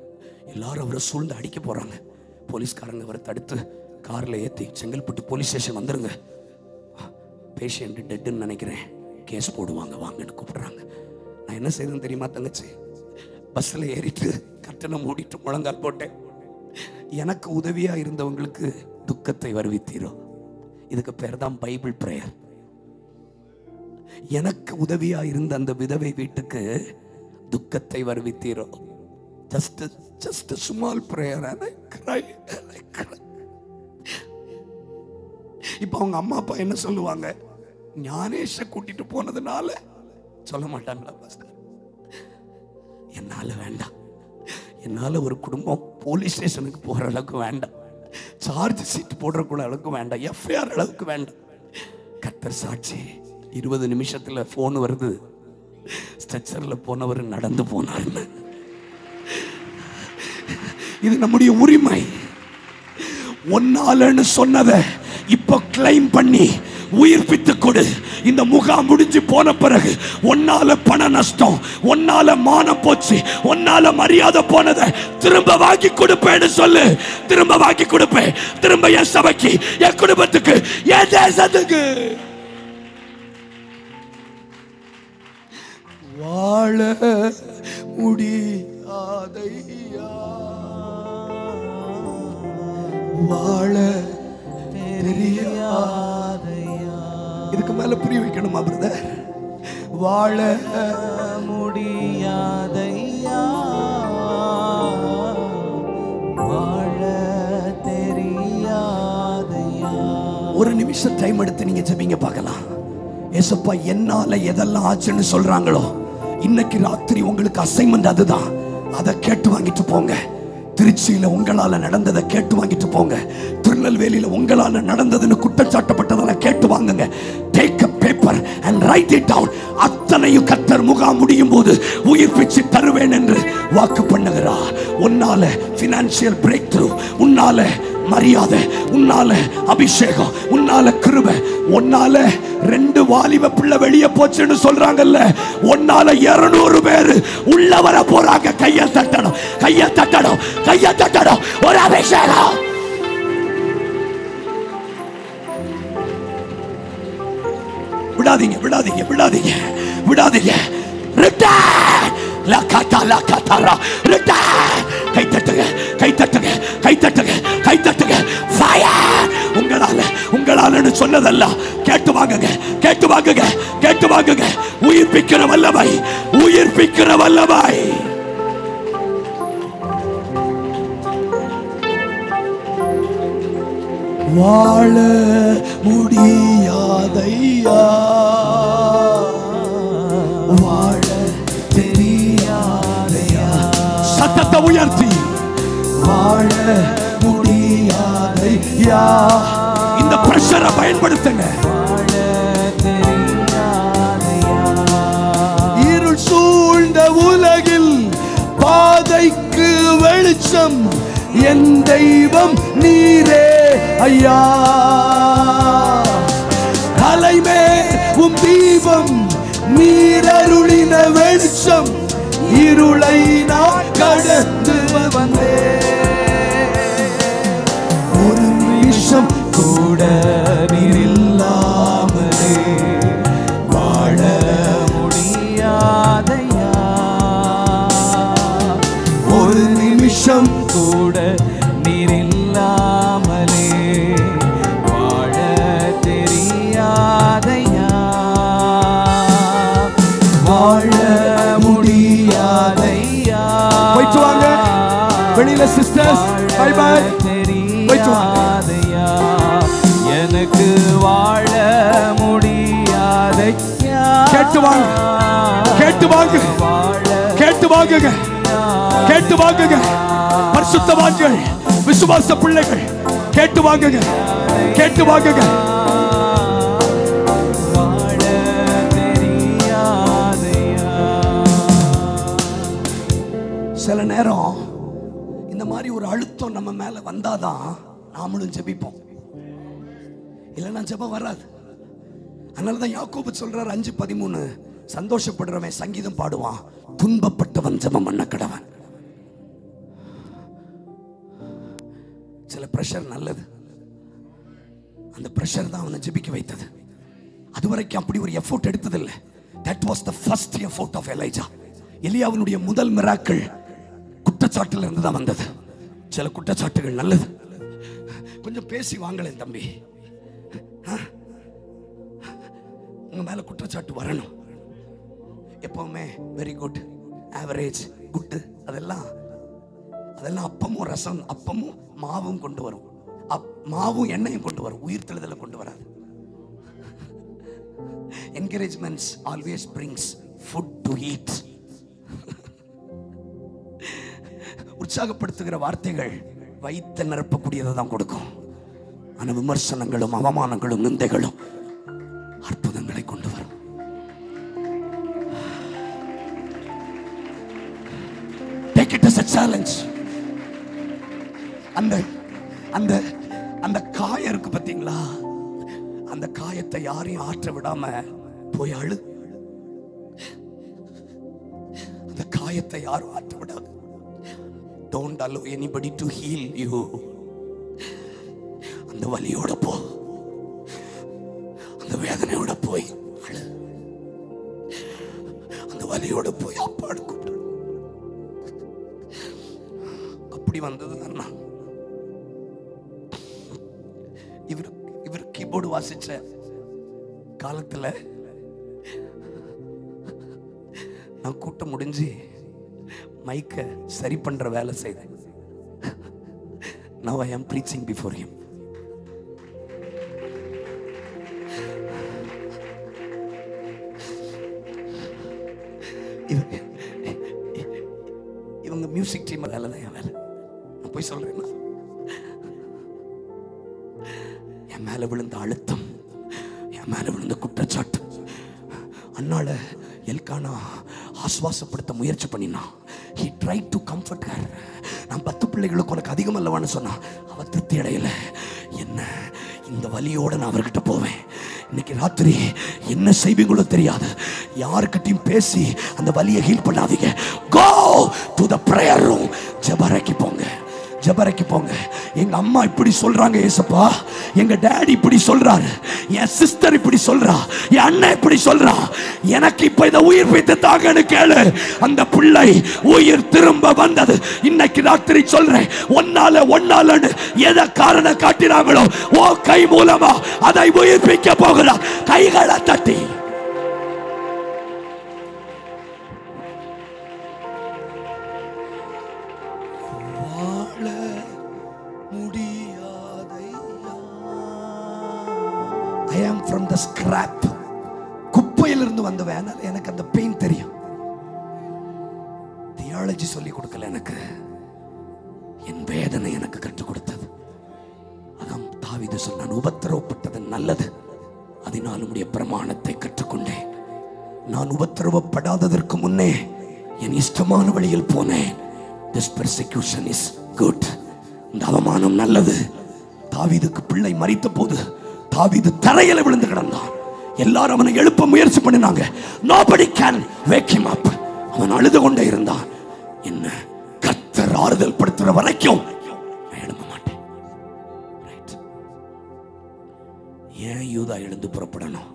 எல்லாரும் அவரை சூழ்ந்து அடிக்க போகிறாங்க. போலீஸ்காரங்க அவரை தடுத்து காரில் ஏற்றி செங்கல்பட்டு போலீஸ் ஸ்டேஷன் வந்துருங்க, பேஷண்ட் டெட்டுன்னு நினைக்கிறேன், கேஸ் போடுவாங்க வாங்கன்னு கூப்பிடுறாங்க. நான் என்ன செய்தேன்னு தெரியுமா தங்கச்சி? பஸ்ஸில் ஏறிட்டு கட்டணம் மூடிட்டு முழங்கால் போட்டேன். எனக்கு உதவியாக இருந்தவங்களுக்கு துக்கத்தை வருவித்தீரோ. இதுக்கு பேர் தான் பைபிள் பிரேயர். எனக்கு உதவியா இருந்த அந்த விதவை வீட்டுக்கு துக்கத்தை வருவித்தீரோ. just a small prayer and I cry. இப்ப அவங்க அம்மா அப்பா என்ன சொல்லுவாங்க? ஞானேஷ கூட்டிட்டு போனதுனால சொல்ல மாட்டாங்களா பாஸ்டர்? என்னால வேண்டாம், என்னால ஒரு குடும்பம் போலீஸ் ஸ்டேஷனுக்கு போற அளவுக்கு வேண்டாம், சார்ஜ் சீட் போடுற அளவுக்கு வேண்டாம், எஃப்ஐஆர் அளவுக்கு வேண்டாம். கர்த்தர் சாட்சி, 20 நிமிஷத்துல போன் வருது, ஸ்ட்ரெச்சர்ல போனவர் நடந்து போனார்னு. இது நம்முடைய உரிமை. ஒன்னாலன்னு சொன்னதை இப்போ கிளைம் பண்ணி உயிர்ப்பித்து கொடு. இந்த முகாம் முடிஞ்சு போன பிறகு ஒன்னால பண நஷ்டம், ஒன்னால மானம் போச்சு, ஒன்னால மரியாதை போனதை திரும்ப வாங்கி கொடுப்பேன்னு சொல்லு. திரும்ப வாங்கி கொடுப்பேன். திரும்ப என் சபைக்கு, என் குடும்பத்துக்கு, என் தேசத்துக்கு. வாழ முடியாதையா, வாழ தெரியாதையா. இதுக்கு மேல புரிய வைக்கணுமா பிரதர்? வாழ முடியாதையா, வாழ தெரியாதையா. ஒரு நிமிஷம் டைம் எடுத்து நீங்க ஜெபிங்க பார்க்கலாம். ஏசப்பா என்னால எதெல்லாம் ஆச்சுன்னு சொல்றாங்களோ, இன்னைக்கு ராத்திரி உங்களுக்கு அசைன்மெண்ட் அதுதான். அதை கேட்டு வாங்கிட்டு போங்க. திருச்சியில உங்களால நடந்ததை கேட்டு வாங்கிட்டு போங்க. திருநெல்வேலியில உங்களால நடந்ததுன்னு குற்றச்சாட்டப்பட்டதெல்லாம் கேட்டு வாங்குங்க. Take a paper and write it down. அத்தனையும் கர்த்தர் முகாம் முடியும் போது உயிர்ப்பிச்சு தருவேன் என்று வாக்கு பண்ணுகிறார். உன்னால ஃபினான்சியல் பிரேக் த்ரூ, உன்னால மரியாதை, உன்னால அபிஷேகம், உன்னால கிருபை, உன்னால 2 வாலிப பிள்ளை வெளியே போச்சுன்னு சொல்றாங்கல்ல, உன்னால 200 பேர் உள்ள வர போறாங்க. கையை தட்டணும், கையை தட்டணும், கையை தட்டணும். ஒரு அபிஷேகம். விடாதீங்க, விடாதீங்க, விடாதீங்க, விடாதீங்க. Return லகதா லகதரா return. கை தட்டுங்க, கை தட்டுங்க, கை தட்டுங்க, கை தட்டுங்க. ஃபயர். உங்களாலன்னு சொன்னதெல்லாம் கேட்டு வாங்குங்க, கேட்டு வாங்குங்க, கேட்டு வாங்குங்க. உயிர்ப்பிக்கிற வல்லமை, உயிர்ப்பிக்கிற வல்லமை. வாழ முடியாதையா, வாழ தெரியாதையா. சத்தத்தை உயர்த்தி வாழ முடியாதையா. இந்த பிரஷரை பயன்படுத்துங்க. வாழ தெரியாதையா. இருள் சூழ்ந்த உலகில் பாதைக்கு வெளிச்சம் என் தெய்வம் நீரே ஐயா. தலைமே உம் தீபம், நீரருளின வெளிச்சம், இருளை நான் கடந்து வந்தேன். ஒரு நிமிஷம் கூட நீரில்லாமலே வாழ முடியாதையா. ஒரு நிமிஷம் கூட நீரில்லாமலே வாழ தெரியாதையா. வாழ முடியாதையா. போயிட்டு வாங்க வெளியில சிஸ்டர்ஸ். By by. தெரியாதையா. எனக்கு வாழ முடியாதையா. கேட்டு வாங்க, கேட்டு வாங்க, கேட்டு வாங்குங்க, கேட்டு வாங்குங்க. பரிசுத்தவான்கள், விசுவாச பிள்ளைகள், கேட்டு வாங்குங்க, கேட்டு வாங்குங்க. வாழ தெரியாதையா. சில நேரம் இந்த மாதிரி ஒரு அழுத்தம் நம்ம மேல வந்தாதான் நாமளும் ஜெபிப்போம், இல்லைன்னா ஜெபம் வராது. அதனாலதான் யாக்கோபு சொல்றார் 5:13, சந்தோஷப்படுறவன் சங்கீதம் பாடுவான், துன்பப்பட்டவன் ஜெபம் பண்ண கடவன். சில பிரஷர் நல்லது, அந்த பிரஷர் தான் அவனை ஜெபிக்க வைத்தது. அதுவரைக்கும் அப்படி ஒரு எஃபோர்ட் எடுத்ததில்லை. That was the first effort of Elijah. எலியாவினுடைய முதல் மிராக்கிள் குற்றச்சாட்டுல இருந்து தான் வந்தது. சில குற்றச்சாட்டுகள் நல்லது. கொஞ்சம் பேசி வாங்களேன் தம்பி, உங்க மேல குற்றச்சாட்டு வரணும். எப்பவுமே வெரி குட், ஆவரேஜ், குட், அதெல்லாம் அப்பமும் ரசம், அப்பமும் மாவும் கொண்டு வரும். மாவும் எண்ணெயும் கொண்டு வரும், உயிர் தெளிதலை கொண்டு வராது. Encouragements always brings food to eat. உற்சாகப்படுத்துகிற வார்த்தைகள் வயிற்றை நிரப்பக்கூடியதை தான் கொடுக்கும். ஆனா விமர்சனங்களும் அவமானங்களும் நிந்தைகளும் அற்புதங்களை கொண்டு வரும். Take it as a challenge. அந்த அந்த அந்த காயம் இருக்கு பாத்தீங்களா, அந்த காயத்தை யாரையும் ஆற்ற விடாம போய் அழு. அந்த காயத்தை யாரும் ஆற்ற விடாது. Don't allow anybody to heal you. அந்த வலியோட போ, அந்த வேதனையோட போய் அழு. அந்த வலியோட போய் அப்பாடு கூப்பிடு. அப்படி வந்தது அண்ணா. இவர் கீபோர்டு வாசிச்ச காலத்துல நான் கூட்டம் முடிஞ்சு மைக்க சரி பண்ற வேலை செய்தேன். Now I am preaching before him. இவங்க மியூசிக் டீம் வேலை தான் என் வேலை. நான் போய் சொல்றேன்னா என் மேல விழுந்த அழுத்தம், என் மேல விழுந்த குற்றச்சாட்டு, அண்ணால எல்கானா ஆஸ்வாசப்படுத்த முயற்சி பண்ணினான். He tried to comfort her. நான் 10 பிள்ளைகளுக்கு உனக்கு அதிகம் அல்லவான்னு சொன்னா அவ திருப்தி அடையல. என்ன இந்த வலியோட நான் அவர்கிட்ட போவேன். இன்னைக்கு ராத்திரி என்ன செய்வீங்களோ தெரியாது. யாருக்கிட்டையும் பேசி அந்த வலியை ஹீல் பண்ணாதீங்க. Go to the prayer room. ஜெபரைக்கு போங்க, ஜெபரைக்கு போங்க. எங்க அம்மா இப்படி சொல்றாங்க ஏசப்பா, எங்க டாடி இப்படி சொல்றாரு, என் சிஸ்டர் இப்படி சொல்றா, என் அண்ணன் இப்படி சொல்றா, எனக்கு இப்ப இதை உயிர் வைத்து தாங்கன்னு கேளு. அந்த பிள்ளை உயிர் திரும்ப வந்தது. இன்னைக்கு ராத்திரி சொல்றேன், ஒன்னாலன்னு எதை காரணம் காட்டினாங்களோ ஓ கை மூலமா அதை உயிர்ப்பிக்க போகிறார். கைகளை தட்டி I am from the scrap. குப்பையிலிருந்து வந்தவன். எனக்கு அந்த பெயின் தெரியும். தியாலஜி சொல்லி கொடுக்கல எனக்கு, என் வேதனை எனக்கு கற்றுக் கொடுத்தது. அதான் தாவீது சொன்னான், உபத்திரவப்பட்டது நல்லது, அதனால் உம்முடைய பிரமாணத்தை கற்றுக்கொண்டேன். நான் உபத்திரவப்படாததற்கு முன்னே என் இஷ்டமான வழியில் போனேன். This persecution is good. இந்த அவமானம் நல்லது. தாவீதுக்கு பிள்ளை மரித்த போது தாவீது தரையில விழுந்து கிடந்தான். எல்லாரும் அவனை எழுப்ப முயற்சி பண்ணினாங்க. Nobody can wake him up. அவன் அழுது கொண்டே இருந்தான். என்ன கர்த்தர் ஆறுதல் படுத்துற வரைக்கும் நான் எழும்ப மாட்டேன். ரைட்? ஏன் யூதா எழுந்து புறப்படணும்?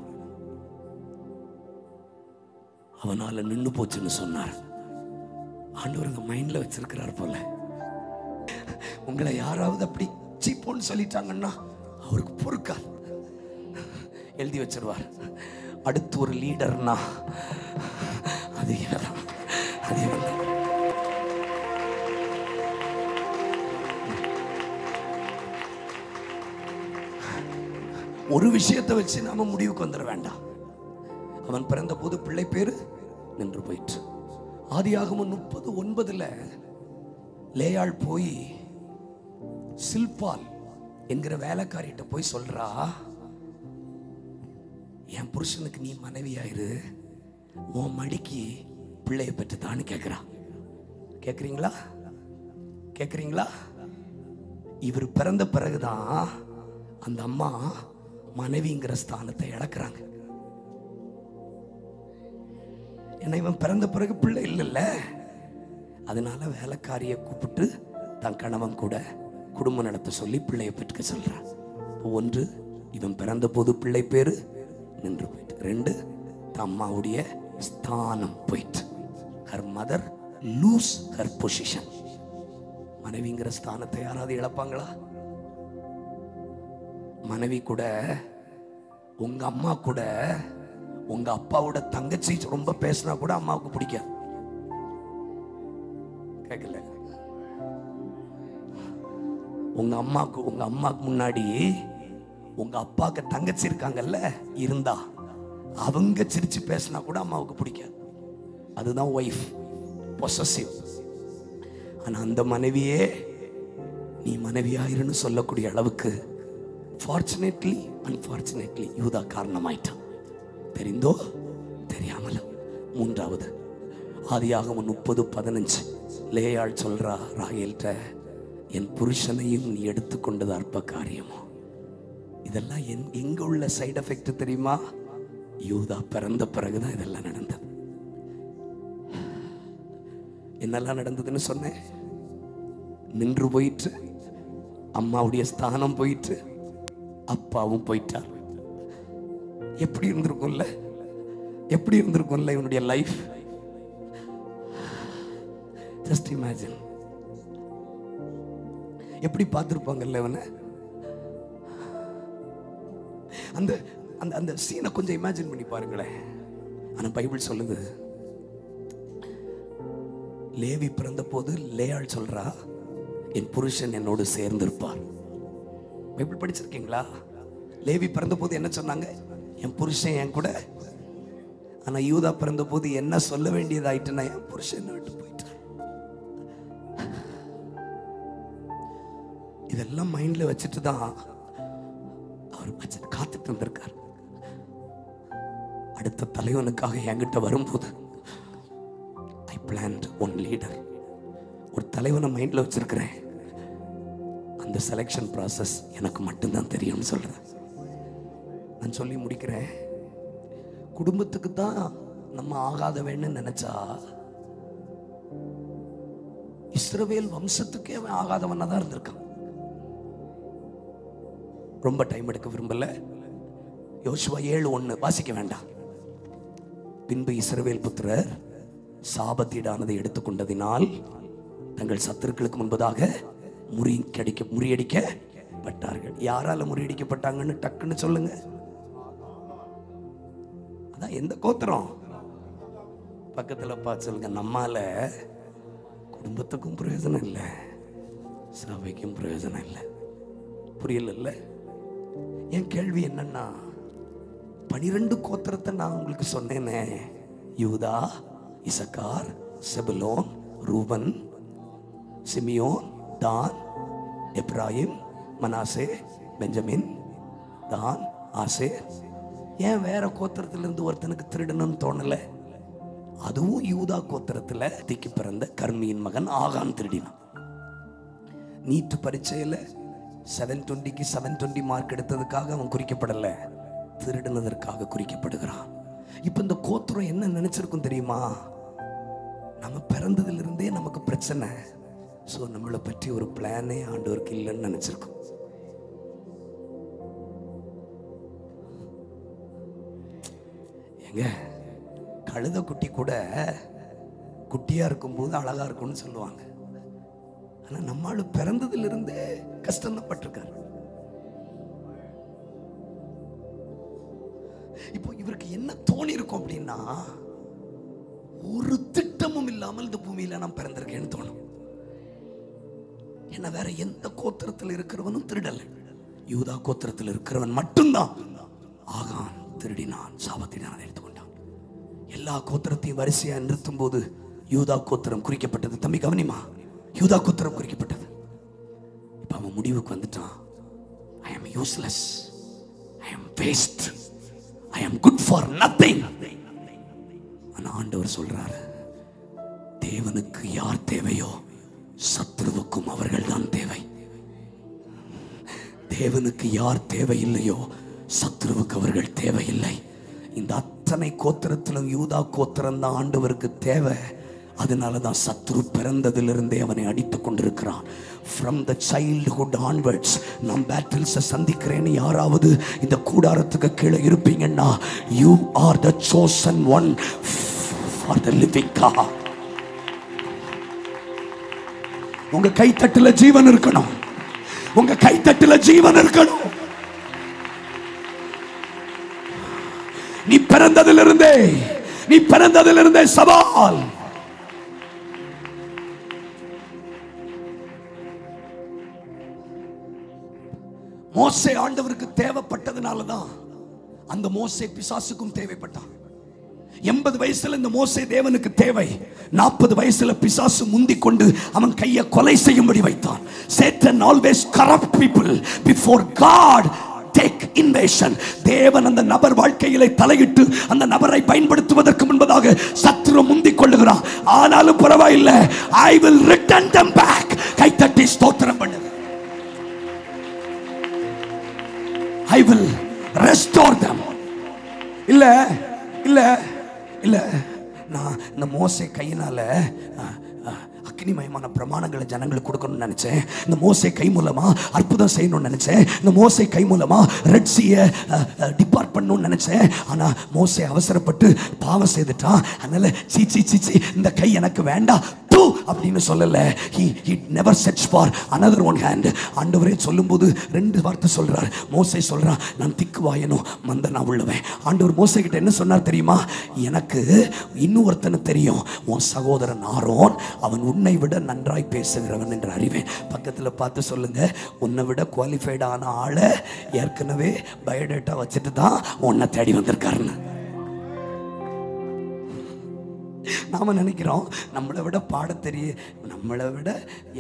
அவனால நின்னு போச்சுன்னு சொன்னார். ஆண்டவர் மைண்ட்ல வச்சிருக்கிறார் போல. உங்களை யாராவது அப்படி சீப்போன்னு சொல்லிட்டாங்கன்னா அவருக்கு பொறுக்காது, எழுதி வச்சிருவார். அடுத்து ஒரு லீடர்னா அது ஒரு விஷயத்தை வச்சு நாம முடிவுக்கு வந்துட வேண்டாம். அவன் பிறந்த போது பிள்ளை பேரு நின்று போயிற்று. ஆதியாகமம் 30:9 லேயாள் போய் சில்பால் என்கிற வேலைக்காரிட்ட போய் சொல்றா, என் புருஷனுக்கு நீ மனைவியாயிரு, உன் மடிக்கு பிள்ளைய பெற்று தான்னு கேட்கிறா. கேட்குறீங்களா? கேட்குறீங்களா? இவர் பிறந்த பிறகுதான் அந்த அம்மா மனைவிங்கிற ஸ்தானத்தை இழக்கிறாங்க. ஏன்னா இவன் பிறந்த பிறகு பிள்ளை இல்லைல்ல, அதனால வேலைக்காரியை கூப்பிட்டு தன் கணவன் கூட குடும்பம் நடத்த சொல்லி பிள்ளைய பெற்றுக்க சொல்றான். ஒன்று, இவன் பிறந்த போது பிள்ளை பேரு நின்று போயிட்டு. 2, அம்மாவுடைய ஸ்தானம் போயிட்டு. Her mother lose her position. மனைவிங்கிற ஸ்தானத்தை யாராவது இழப்பாங்களா? மனைவி கூட, உங்க அம்மா கூட, உங்க அப்பாவோட தங்கச்சி ரொம்ப பேசினா கூட அம்மாவுக்கு பிடிக்காது. கேட்கல? உங்க அம்மாக்கு முன்னாடி உங்க அப்பாக்கு தங்கச்சி இருக்காங்கல்ல, இருந்தா அவங்க சிரிச்சு பேசினா கூட அம்மாவுக்கு பிடிக்காது. அதுதான் ஒய்ஃப், பொசசிவ். ஆனா அந்த மனைவியே நீ மனைவியாயிருன்னு சொல்லக்கூடிய அளவுக்கு ஃபார்ச்சுனேட்லி அன்பார்ச்சுனேட்லி யூதா காரணமாயிட்டான். தெரிந்தோ தெரியாமல. 3வது, ஆதியாகமம் 30:15 லேயாள் சொல்றா ராகேல்ட்ட, என் புருஷனையும் நீ எடுத்துக்கொண்டது அற்ப காரியமோ. இதெல்லாம் எங்க உள்ள சைடு எஃபெக்ட் தெரியுமா? யூதா பிறந்த பிறகுதான் இதெல்லாம் நடந்தது. என்னெல்லாம் நடந்ததுன்னு சொன்னேன்? நின்று போயிட்டு, அம்மாவுடைய ஸ்தானம் போயிட்டு, அப்பாவும் போயிட்டார். எப்படி இருந்திருக்கும்ல, எப்படி இருந்திருக்கும்ல இவனுடைய லைஃப். Just imagine. எப்படி பார்த்திருப்பாங்கல்ல இவனை. அந்த அந்த அந்த சீனை கொஞ்சம் இமேஜின் பண்ணி பாருங்களேன். ஆனா பைபிள் சொல்லுது, லேவி பிறந்த போது லேயாள் சொல்றா, என் புருஷன் என்னோடு சேர்ந்திருப்பார். பைபிள் படிச்சிருக்கீங்களா? லேவி பிறந்த போது என்ன சொன்னாங்க? என் புருஷன் என் கூட. ஆனா யூதா பிறந்த போது என்ன சொல்ல வேண்டியதாயிட்டுனா, என் புருஷன் விட்டு போயிட்டார். இதெல்லாம் மைண்ட்ல வச்சுட்டு தான் அவர் காத்துட்டு இருந்திருக்கார். அடுத்த தலைவனுக்காக என்கிட்ட வரும்போது ஐ பிளான்ட் ஒன் லீடர். ஒரு தலைவனை மைண்ட்ல வச்சிருக்கிறேன். அந்த செலெக்ஷன் ப்ராசஸ் எனக்கு மட்டும்தான் தெரியும்னு சொல்றேன். நான் சொல்லி முடிக்கிறேன். குடும்பத்துக்கு தான் நம்ம ஆகாதவன்னு நினைச்சா, இஸ்ரவேல் வம்சத்துக்கே அவன் ஆகாதவனா தான் இருந்திருக்கான். ரொம்ப டைம் எடுக்க விரும்பல. யோசுவா 7:1 வாசிக்க வேண்டாம். பின்பு இஸ்ரவேல் புத்திரர் சாபத்தீடானதை எடுத்துக்கொண்டதினால் தங்கள் சத்துருக்களுக்கு முன்பதாக முறியடிக்கப்பட்டார்கள். யாரால முறியடிக்கப்பட்டாங்கன்னு டக்குன்னு சொல்லுங்க. அதான் எந்த கோத்திரம்? பக்கத்துல பார்த்து சொல்லுங்க. நம்மால குடும்பத்துக்கும் பிரயோஜனம் இல்லை, சபைக்கும் பிரயோஜனம் இல்லை. புரியல? என் கேள்வி என்னன்னா, 12 கோத்திரத்தை நான் உங்களுக்கு சொன்னேனே, யூதா, இசக்கார், செபுலோன், ரூபன், சிமியோன், தான், எப்ராயிம், மனாசே, பெஞ்சமின், தான், ஆசேர். ஏன் வேற கோத்திரத்திலிருந்து ஒருத்தனுக்கு திருடணும்னு தோணல? அதுவும் யூதா கோத்திரத்துல திக்கு பிறந்த கர்மியின் மகன் ஆகான் திருடினான். நீட்டு பரீட்சையில 720க்கு 720 மார்க் எடுத்ததுக்காக அவன் குறிக்கப்படல, திருடினதற்காக குறிக்கப்படுகிறான். இப்ப இந்த கோத்திரம் என்ன நினைச்சிருக்கும் தெரியுமா? நம்ம பிறந்ததிலிருந்தே நமக்கு பிரச்சனை, சோ நம்மளை பற்றி ஒரு பிளானே ஆண்டவருக்கு இல்லைன்னு நினைச்சிருக்கோம். எங்க கழுத குட்டி கூட குட்டியா இருக்கும்போது அழகா இருக்கும்னு சொல்லுவாங்க. ஆனா நம்மால பிறந்ததிலிருந்தே கஷ்டம் பட்டிருக்காரு. இப்போ இவருக்கு என்ன தோணி இருக்கும் அப்படின்னா, ஒரு திட்டமும் இல்லாமல் இந்த பூமியில நான் பிறந்திருக்கேன்னு தோணும். என்ன வேற எந்த கோத்திரத்தில் இருக்கிறவனும் திருடல, யூதா கோத்திரத்தில் இருக்கிறவன் மட்டும்தான் ஆகான் திருடினான், சாபத்தினான் எடுத்துக்கொண்டான். எல்லா கோத்திரத்தையும் வரிசையா நிறுத்தும் போது யூதா கோத்திரம் குறிக்கப்பட்டது. தம்பி கவனிமா, யூதா கோத்திரம் குறிக்கப்பட்டது. இப்ப அவன் முடிவுக்கு வந்துட்டான். I am useless, I am waste, I am good for nothing. ஆனா ஆண்டவர் சொல்றாரு, தேவனுக்கு யார் தேவையோ சத்ருவுக்கும் அவர்கள் தான் தேவை. தேவனுக்கு யார் தேவையில்லையோ சத்ருவுக்கு அவர்கள் தேவையில்லை. இந்த அத்தனை கோத்திரத்திலும் யூதா கோத்திரம் தான் ஆண்டவருக்கு தேவை. அதனாலதான் சத்ரு பிறந்ததிலிருந்தே அவனை அடித்துக் கொண்டிருக்கிறான். From the childhood onwards நாம் பேட்டில்ஸ் சந்திக்கிறேன்னு யாராவது இந்த கூடாரத்துக்கு கீழே இருப்பீங்கன்னா, you are the chosen one for the living God. உங்க கைத்தட்டுல ஜீவன் இருக்கணும், உங்க கைத்தட்டுல ஜீவன் இருக்கணும். நீ பிறந்ததிலிருந்தே சவால். மோசே ஆண்டவருக்கு தேவைப்பட்டதுனாலதான் அந்த மோசே பிசாசுக்கும் தேவைப்பட்டான். 80 வயசுல இந்த மோசே தேவனுக்கு தேவை. 40 வயசுல பிசாசு முந்திக் கொண்டு அவன் கையை கொலை செய்யும்படி வைத்தான். Satan always corrupt people before God take invasion. தேவன் அந்த நபர் வாழ்க்கையிலே தலையிட்டு அந்த நபரை பயன்படுத்துவதற்கு முன்பதாக சத்துரு முந்திக் கொள்ளுகிறான். ஆனாலும் பரவாயில்லை, I will return them back. கைத்தட்டி ஸ்தோத்திரம் பண்ணு. I will restore them. இல்ல இல்ல இல்ல, நான் இந்த மோசே கையினால அக்னிமயமான பிரமாணங்களை ஜனங்களுக்கு கொடுக்கணும்னு நினைச்சேன். இந்த மோசே கை மூலமா அற்புதம் செய்யணும்னு நினைச்சேன். இந்த மோசே கை மூலமா ரெட் சீயை டிபார்ட் பண்ணணும்னு நினைச்சேன். ஆனா மோசே அவசரப்பட்டு பாவம் செய்துட்டான். அதனால சீச்சி சீச்சி இந்த கை எனக்கு வேண்டாம் அப்படின்னு சொல்லல. he never searched for another one hand. ஆண்டவரே சொல்லும்போது ரெண்டு வார்த்தை சொல்றார். மோசே சொல்றான், நான் திக்குவாயனும் மந்தனா உள்ளவன். ஆண்டவர் மோசே கிட்ட என்ன சொன்னார் தெரியுமா? எனக்கு இன்னொருத்தனை தெரியும், உன் சகோதரன் ஆரோன், அவன் உன்னை விட நன்றாய் பேசுகிறவன் என்று அறிவேன். பக்கத்தில் பார்த்து சொல்லுங்க, உன்னை விட குவாலிஃபைடான ஆளை ஏற்கனவே பயோடேட்டா வச்சுட்டு தான் உன்னை தேடி வந்திருக்காருன்னு. நாம நினைக்கிறோம் நம்மளை விட பாட தெரிய, நம்மளை விட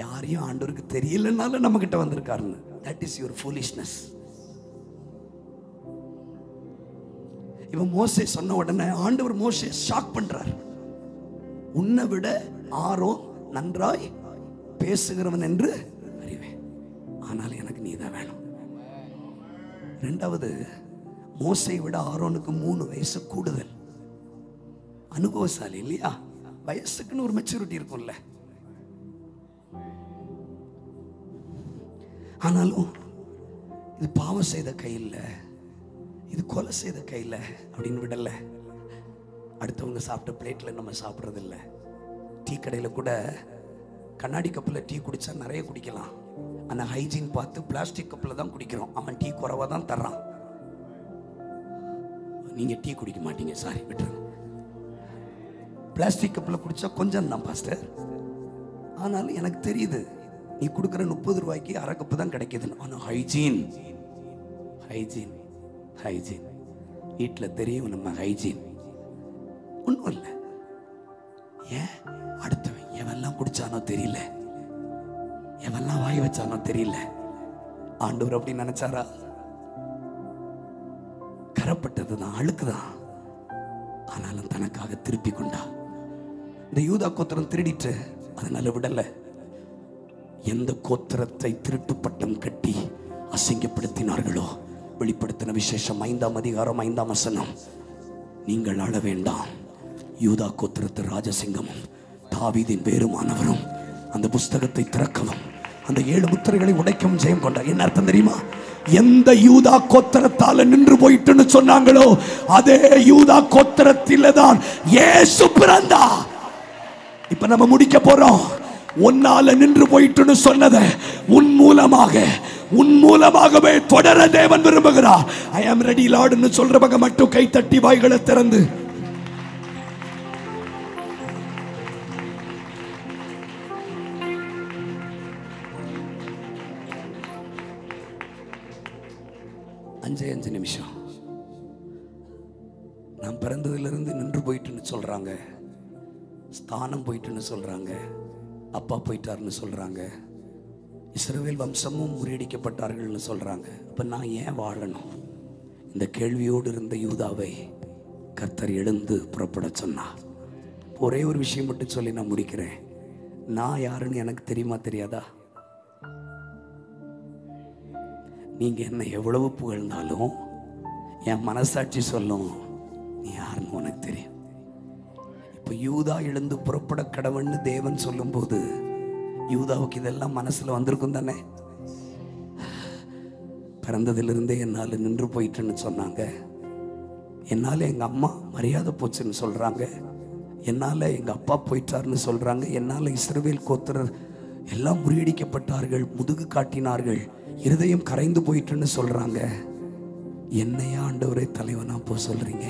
யாரையும் ஆண்டவருக்கு தெரியலனால நம்ம கிட்ட வந்திருக்காருன்னு. That is your foolishness. இவன் மோசே சொன்ன உடனே ஆண்டவர் மோசே ஷாக் பண்றார். உன்னை விட ஆரோன் நன்றாய் பேசுகிறவன் என்று அறிவேன், ஆனால் எனக்கு நீ தான் வேணும். ரெண்டாவது, மோசை விட ஆரோனுக்கு 3 வயசு கூடுதல். அனுபவசாலி இல்லையா? வயசுக்குன்னு ஒரு மெச்சூரிட்டி இருக்கும்ல. ஆனாலும் இது பாவம் செய்த கையில், இது கொலை செய்த கையில் அப்படின்னு விடல. அடுத்தவங்க சாப்பிட்ட பிளேட்டில் நம்ம சாப்பிட்றதில்ல. டீ கடையில் கூட கண்ணாடி கப்பில் டீ குடித்தா நிறைய குடிக்கலாம். ஆனால் ஹைஜீன் பார்த்து பிளாஸ்டிக் கப்பில் தான் குடிக்கிறோம். அவன் டீ குறைவாக தான் தர்றான். நீங்கள் டீ குடிக்க மாட்டீங்க, சாரி விட்டுருங்க. பிளாஸ்டிக் கப்பில் குடித்தா கொஞ்சம் தான் பாஸ்டர். ஆனாலும் எனக்கு தெரியுது நீ கொடுக்குற 30 ரூபாய்க்கு அரை கப்பு தான் கிடைக்கிதுன்னு. ஆனால் ஹைஜீன் ஹைஜீன் ஹைஜீன் வீட்டில் தெரியும் நம்ம ஹைஜீன். ஒன்றும் இல்லை. ஏன் அடுத்தவன் எவெல்லாம் குடிச்சானோ தெரியல, எவெல்லாம் வாய் வச்சானோ தெரியல. ஆண்டவர் அப்படி நினைச்சாரா? கரப்பட்டது தான், அழுக்குதான். ஆனாலும் தனக்காக திருப்பி கொண்டா. இந்த யூதா கோத்திரம் திருடிட்டு அதனால விடல. எந்த கோத்திரத்தை திருட்டு பட்டம் கட்டி அசிங்கப்படுத்தினார்களோ, வெளிப்படுத்தின விசேஷம் 5ஆம் அதிகாரம் 5ஆம் வசனம், நீங்கள் அழ வேண்டாம், யூதா கோத்திரத்து ராஜசிங்கமும் தாவீதின் வேறுமானவரும் அந்த புஸ்தகத்தை திறக்கவும் அந்த 7 முத்திரைகளை உடைக்கவும் ஜெயம் கொண்டார். என்ன அர்த்தம் தெரியுமா? எந்த யூதா கோத்திரத்தால நின்று போயிட்டுன்னு சொன்னாங்களோ அதே யூதா கோத்திரத்தில தான் இயேசு பிறந்தா. இப்ப நம்ம முடிக்க போறோம். உன்னால நின்று போயிட்டுன்னு சொன்னதை உன் மூலமாகவே தொடர தேவன் விரும்புகிறார். ஐ ஆம் ரெடி லார்ட்னு சொல்றவங்க மட்டும் கை தட்டி வாய்களை திறந்து அஞ்சு நிமிஷம். நான் பிறந்ததிலிருந்து நின்று போயிட்டுன்னு சொல்றாங்க, ஸ்தானம் போயிட்டுன்னு சொல்றாங்க, அப்பா போயிட்டாருன்னு சொல்றாங்க, இஸ்ரவேல் வம்சமும் முறியடிக்கப்பட்டார்கள்னு சொல்றாங்க. அப்ப நான் ஏன் வாழணும்? இந்த கேள்வியோடு இருந்த யூதாவை கர்த்தர் எழுந்து புறப்பட சொன்னார். ஒரே ஒரு விஷயம் மட்டும் சொல்லி நான் முடிக்கிறேன். நான் யாருன்னு எனக்கு தெரியுமா தெரியாதா? நீங்க என்ன எவ்வளவு புகழ்ந்தாலும் என் மனசாட்சி சொல்லும் நீ யாருன்னு உனக்கு தெரியும். இப்ப யூதா எழுந்து புறப்பட கடவுள்னு தேவன் சொல்லும் போது யூதாவுக்கு இதெல்லாம் மனசுல வந்திருக்கும் தானே. பிறந்ததிலிருந்தே என்னால நின்று போயிட்டுன்னு சொன்னாங்க, என்னால எங்க அம்மா மரியாதை போச்சுன்னு சொல்றாங்க, என்னால எங்க அப்பா போயிட்டாருன்னு சொல்றாங்க, என்னால இஸ்ரவேல் கோத்திரர் எல்லாம் முறியடிக்கப்பட்டார்கள், முதுகு காட்டினார்கள், இருதயம் கரைந்து போயிட்டுன்னு சொல்றாங்க. என்னையா ஆண்டவரே தலைவனா போ சொல்றீங்க,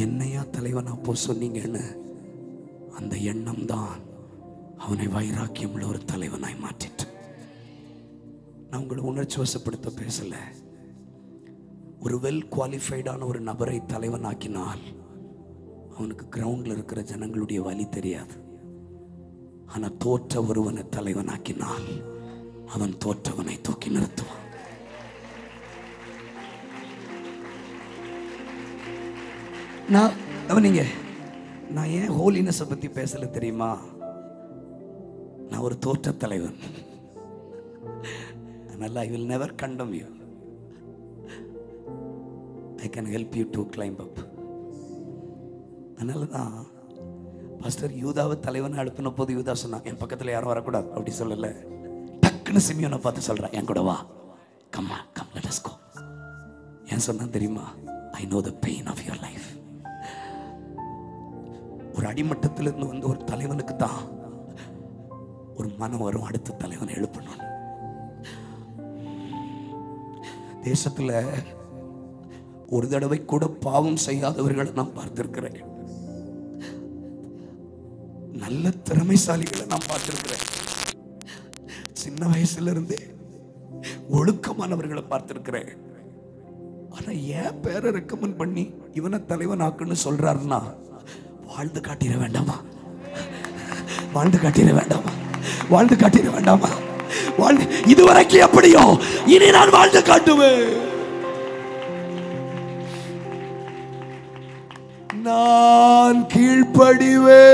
என்னையா தலைவனா போ சொன்னீங்கன்னு அந்த எண்ணம் தான் அவனை வைராக்கியம் உள்ள ஒரு தலைவனாய் மாற்றிட்டு. நான் உங்களை உணர்ச்சி வசப்படுத்த பேசல. ஒரு வெல் குவாலிஃபைடான ஒரு நபரை தலைவனாக்கினால் அவனுக்கு கிரவுண்ட்ல இருக்கிற ஜனங்களுடைய வழி தெரியாது. ஆனா தோற்ற ஒருவனை தலைவனாக்கினால் அவன் தோற்றவனை தூக்கி நிறுத்துவான். நான் ஏன் ஹோலினஸை பத்தி பேசல தெரியுமா? நான் ஒரு தோற்ற தலைவன். அதனால I will never condemn you. I can help you to climb அப். அதனால தான் பாஸ்டர் யூதாவை தலைவனை அனுப்பின போது யூதா சொன்னான், என் பக்கத்தில் யாரும் வரக்கூடாது அப்படி சொல்லலை. டக்குன்னு சிமியோனை பார்த்து சொல்கிறேன், என் கூட வா, கம் லெட் அஸ் கோ. ஏன் சொன்னா தெரியுமா? I know the pain of your life. ஒரு அடிமட்டத்திலிருந்து வந்து ஒரு தலைவனுக்கு தான் ஒரு மனம் வரும், அடுத்த தலைவனை எழுப்பணும். தேசத்துல ஒரு தடவை கூட பாவம் செய்யாதவர்களை நான் பார்த்திருக்கிறேன். நல்ல திறமைசாலிகளை நான் பார்த்திருக்கிறேன். சின்ன வயசுல இருந்தே ஒழுக்கமானவர்களை பார்த்திருக்கிறேன். ஆனா ஏன் பேரை ரெக்கமெண்ட் பண்ணி இவனை தலைவன் ஆக்குன்னு சொல்றாருன்னா, வாழ்ந்து காட்டிட வேண்டாமா? வாழ்ந்து காட்டிட வேண்டாமா? வாழ்ந்து காட்டிட வேண்டாமா? வாழ்ந்து இதுவரைக்கும் எப்படியோ இனி நான் வாழ்ந்து காட்டுவேன். நான் கீழ்ப்படிவே,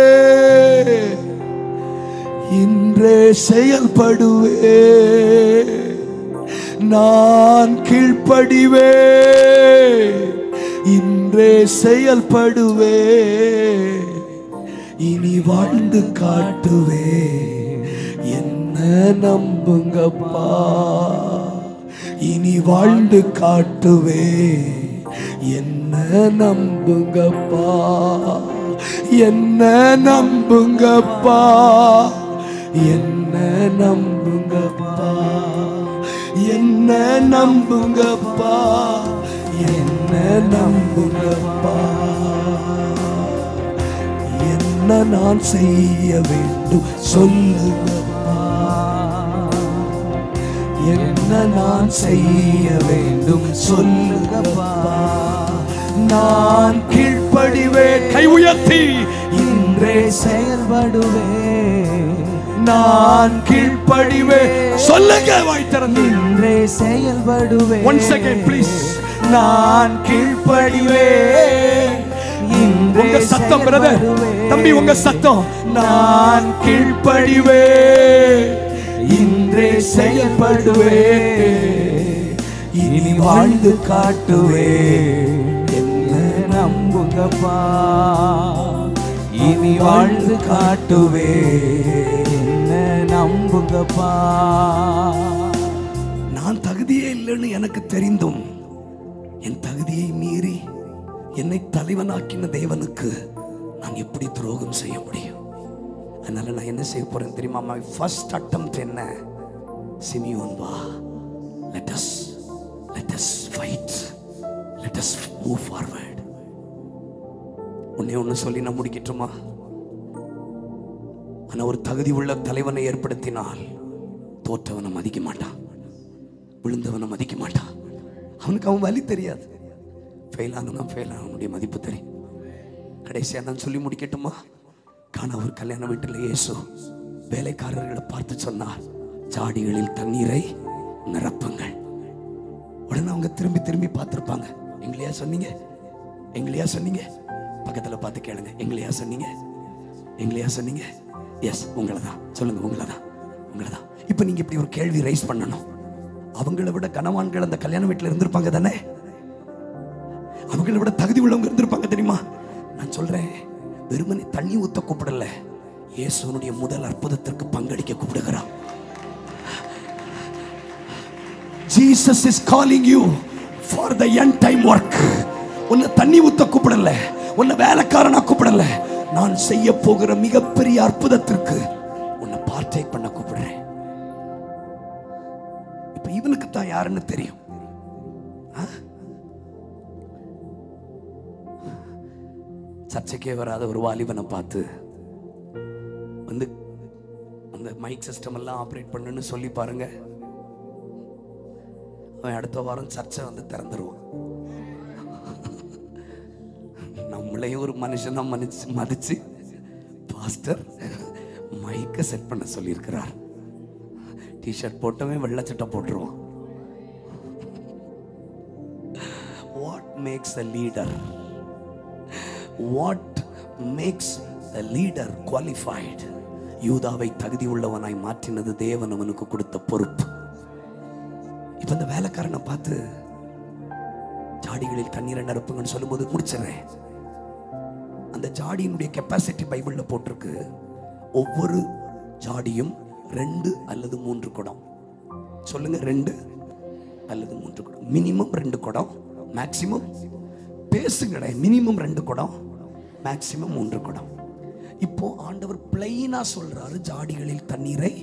இன்றே செயல்படுவே. நான் கீழ்ப்படிவே, இன்றே செயல்படுவே. இனி வாழ்ந்து காட்டுவே, என்ன நம்புங்கப்பா. இனி வாழ்ந்து காட்டுவே, என்ன நம்புங்கப்பா. என்ன நம்புங்கப்பா, என்ன நம்புங்கப்பா. என்ன நம்புங்கப்பா, என்ன நம்புங்கப்பா. என்ன நான் செய்ய வேண்டும் சொல்லுங்கப்பா. என்ன நான் செய்ய வேண்டும் சொல்லுங்கப்பா. நான் கீழ்ப்படிவே, கை உயர்த்தி இன்றே செயல்படுவே. நான் கீழ்ப்படிவே, சொல்லுங்க வாய் திறந்து. இன்றே செயல்படுவே. Once again please. நான் கீழ்ப்படிவே, உங்க சத்தம் பிரதர், தம்பி உங்க சத்தம். நான் கீழ்ப்படிவே, இன்றே செயல்படுவே. இனி வாழ்ந்து காட்டுவே, என்ன நம்புங்கப்பா. இனி வாழ்ந்து காட்டுவே, என்ன நம்புங்கப்பா. நான் தகுதியே இல்லைன்னு எனக்கு தெரிந்தும் என் தகுதியை மீறி என்னை தலைவனாக்கின தேவனுக்கு நான் எப்படி துரோகம் செய்ய முடியும்? அதனால நான் என்ன செய்ய போறேன் தெரியுமா? my first attempt என்ன? சிமியோன் வா, let us fight, let us move forward. ஒண்ணு சொல்லி நான் முடிக்கட்டுமா? ஆனா ஒரு தகுதி உள்ள தலைவனை ஏற்படுத்தினால் தோற்றவனை மதிக்க மாட்டான், விழுந்தவனை மதிக்க மாட்டான். அவனுக்கு அவன் வலி தெரியாது. ஃபெயில் ஆகணுடைய மதிப்பு தெரியும். கடைசியா நான் சொல்லி முடிக்கட்டுமா? காண ஒரு கல்யாண வீட்டில் இயேசு வேலைக்காரர்களை பார்த்து சொன்னார், ஜாடிகளில் தண்ணீரை நிரப்புங்கள். உடனே அவங்க திரும்பி திரும்பி பார்த்துருப்பாங்க. எங்களையா சொன்னீங்க? எங்களையா சொன்னீங்க? பக்கத்தில் பார்த்து கேளுங்க, எங்களையா சொன்னீங்க? எங்களையா சொன்னீங்க? எஸ், உங்களை தான். சொல்லுங்க, உங்களை தான். இப்போ நீங்க இப்படி ஒரு கேள்வி ரைஸ் பண்ணணும். அவங்கள விட கனவான்கள் அந்த கல்யாண வீட்டில் இருந்திருப்பாங்க தானே? அவங்கள விட தகுதி உள்ளவங்க இருந்திருப்பாங்க தெரியுமா? நான் சொல்றேன், வெறுமனே தண்ணி ஊத்த கூப்பிடல, இயேசுனுடைய முதல் அற்புதத்திற்கு பங்கெடுக்க கூப்பிடுகிறான். Jesus is calling you for the end time work. உன்னை தண்ணி ஊத்த கூப்பிடல, உன்னை வேலைக்காரனா கூப்பிடல. நான் செய்ய போகிற மிகப்பெரிய அற்புதத்திற்கு உன்னை பார்ட்டேக் பண்ண கூப்பிடுறேன். இப்ப இவனுக்கு தான் யாருன்னு தெரியும். சர்ச்சைக்கே வராத ஒரு வாலிபனை பார்த்து வந்து அந்த மைக் சிஸ்டம் எல்லாம் ஆப்ரேட் பண்ணுன்னு சொல்லி பாருங்க, அவன் அடுத்த வாரம் சர்ச்சை வந்து திறந்துருவான். நம்மளையும் ஒரு மனுஷனா மதிச்சு பாஸ்டர் மைக்கை செட் பண்ண சொல்லியிருக்கிறார். டிஷர்ட் போட்டவன் வெள்ளை சட்டை போட்டுருவான். What makes a leader? What makes a leader qualified? யூதாவை தகுதி உள்ளவனாய் மாற்றினது தேவன் அவனுக்கு கொடுத்த பொறுப்பு. இப்ப இந்த வேலைக்காரனை பார்த்து ஜாடிகளில் தண்ணீரை நிரப்புங்கன்னு சொல்லும்போது முடிச்சிடறேன். அந்த ஜாடியினுடைய கெப்பாசிட்டி பைபிள்ல போட்டிருக்கு. ஒவ்வொரு ஜாடியும் 2 அல்லது 3 குடம். சொல்லுங்க, 2 அல்லது 3 குடம். மினிமம் 2 குடம், மேக்சிமம் பேசுங்கடே, மினிமம் 2 குடம், மேக்சிமம் 3 குடம். இப்போ ஆண்டவர் பிளைனா சொல்றாரு, ஜாடிகளில் தண்ணீரை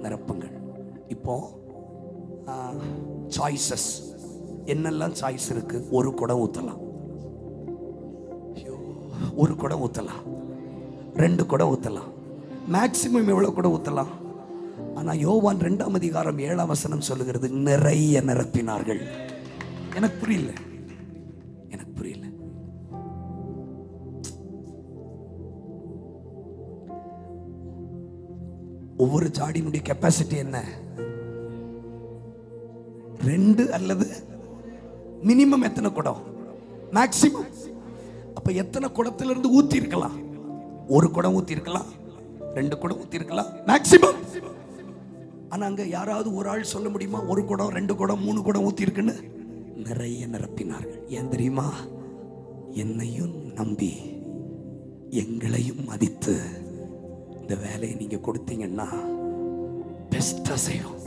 நிரப்புங்கள். இப்போ சாய்ஸஸ் என்னெல்லாம் சாய்ஸ் இருக்கு? 1 குடம் ஊத்தலாம், 1 குடம் ஊத்தலாம், 2 குடம் ஊத்தலாம், மேக்சிமம் எவ்வளவு குடம் ஊத்தலாம்? ஆனா யோவான் 2ஆம் அதிகாரம் 7ஆம் வசனம் சொல்லுகிறது, நிறைய நிரப்பினார்கள். எனக்கு புரியல, எனக்கு புரியல. ஒவ்வொரு ஜாடியினுடைய கெப்பாசிட்டி என்ன? 2 அல்லது மினிமம் எத்தனை குடம்? மேக்சிமம். அப்ப எத்தனை குடத்திலிருந்து ஊத்தி இருக்கலாம்? 1 குடம் ஊத்தி இருக்கலாம், 2 குடம் ஊத்தி இருக்கலாம், மேக்சிமம். ஆனா அங்க யாராவது ஒரு ஆள் சொல்ல முடியுமா 1 குடம், 2 குடம், 3 குடம் ஊத்தி இருக்குன்னு? நிறைய நிரப்பினார்கள். ஏன் தெரியுமா? என்னையும் நம்பி எங்களையும் மதித்து இந்த வேலையை நீங்க கொடுத்தீங்கன்னா பெஸ்டா செய்வோம்,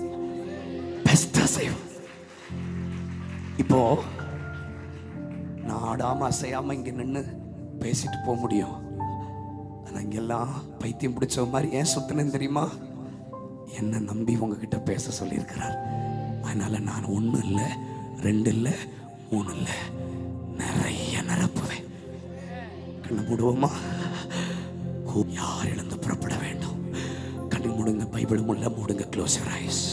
பெஸ்டா செய்வோம். இப்போ நான் ஆடாம அசையாம இங்க நின்று பேசிட்டு போக முடியும். ஆனா இங்கெல்லாம் பைத்தியம் பிடிச்ச மாதிரி ஏன் சுத்தினேன்னு தெரியுமா? என்ன நம்பி உங்ககிட்ட பேச சொல்லியிருக்கிறார். அதனால நான் 1 இல்லை, 2 இல்லை, 3 இல்லை, நிறைய நிரப்புவேன். கண்ணு மூடுவோமா? யார் எழுந்து புறப்பட வேண்டும்? கண்ணு மூடுங்க, பைபிள் முள்ள மூடுங்க. Close your eyes.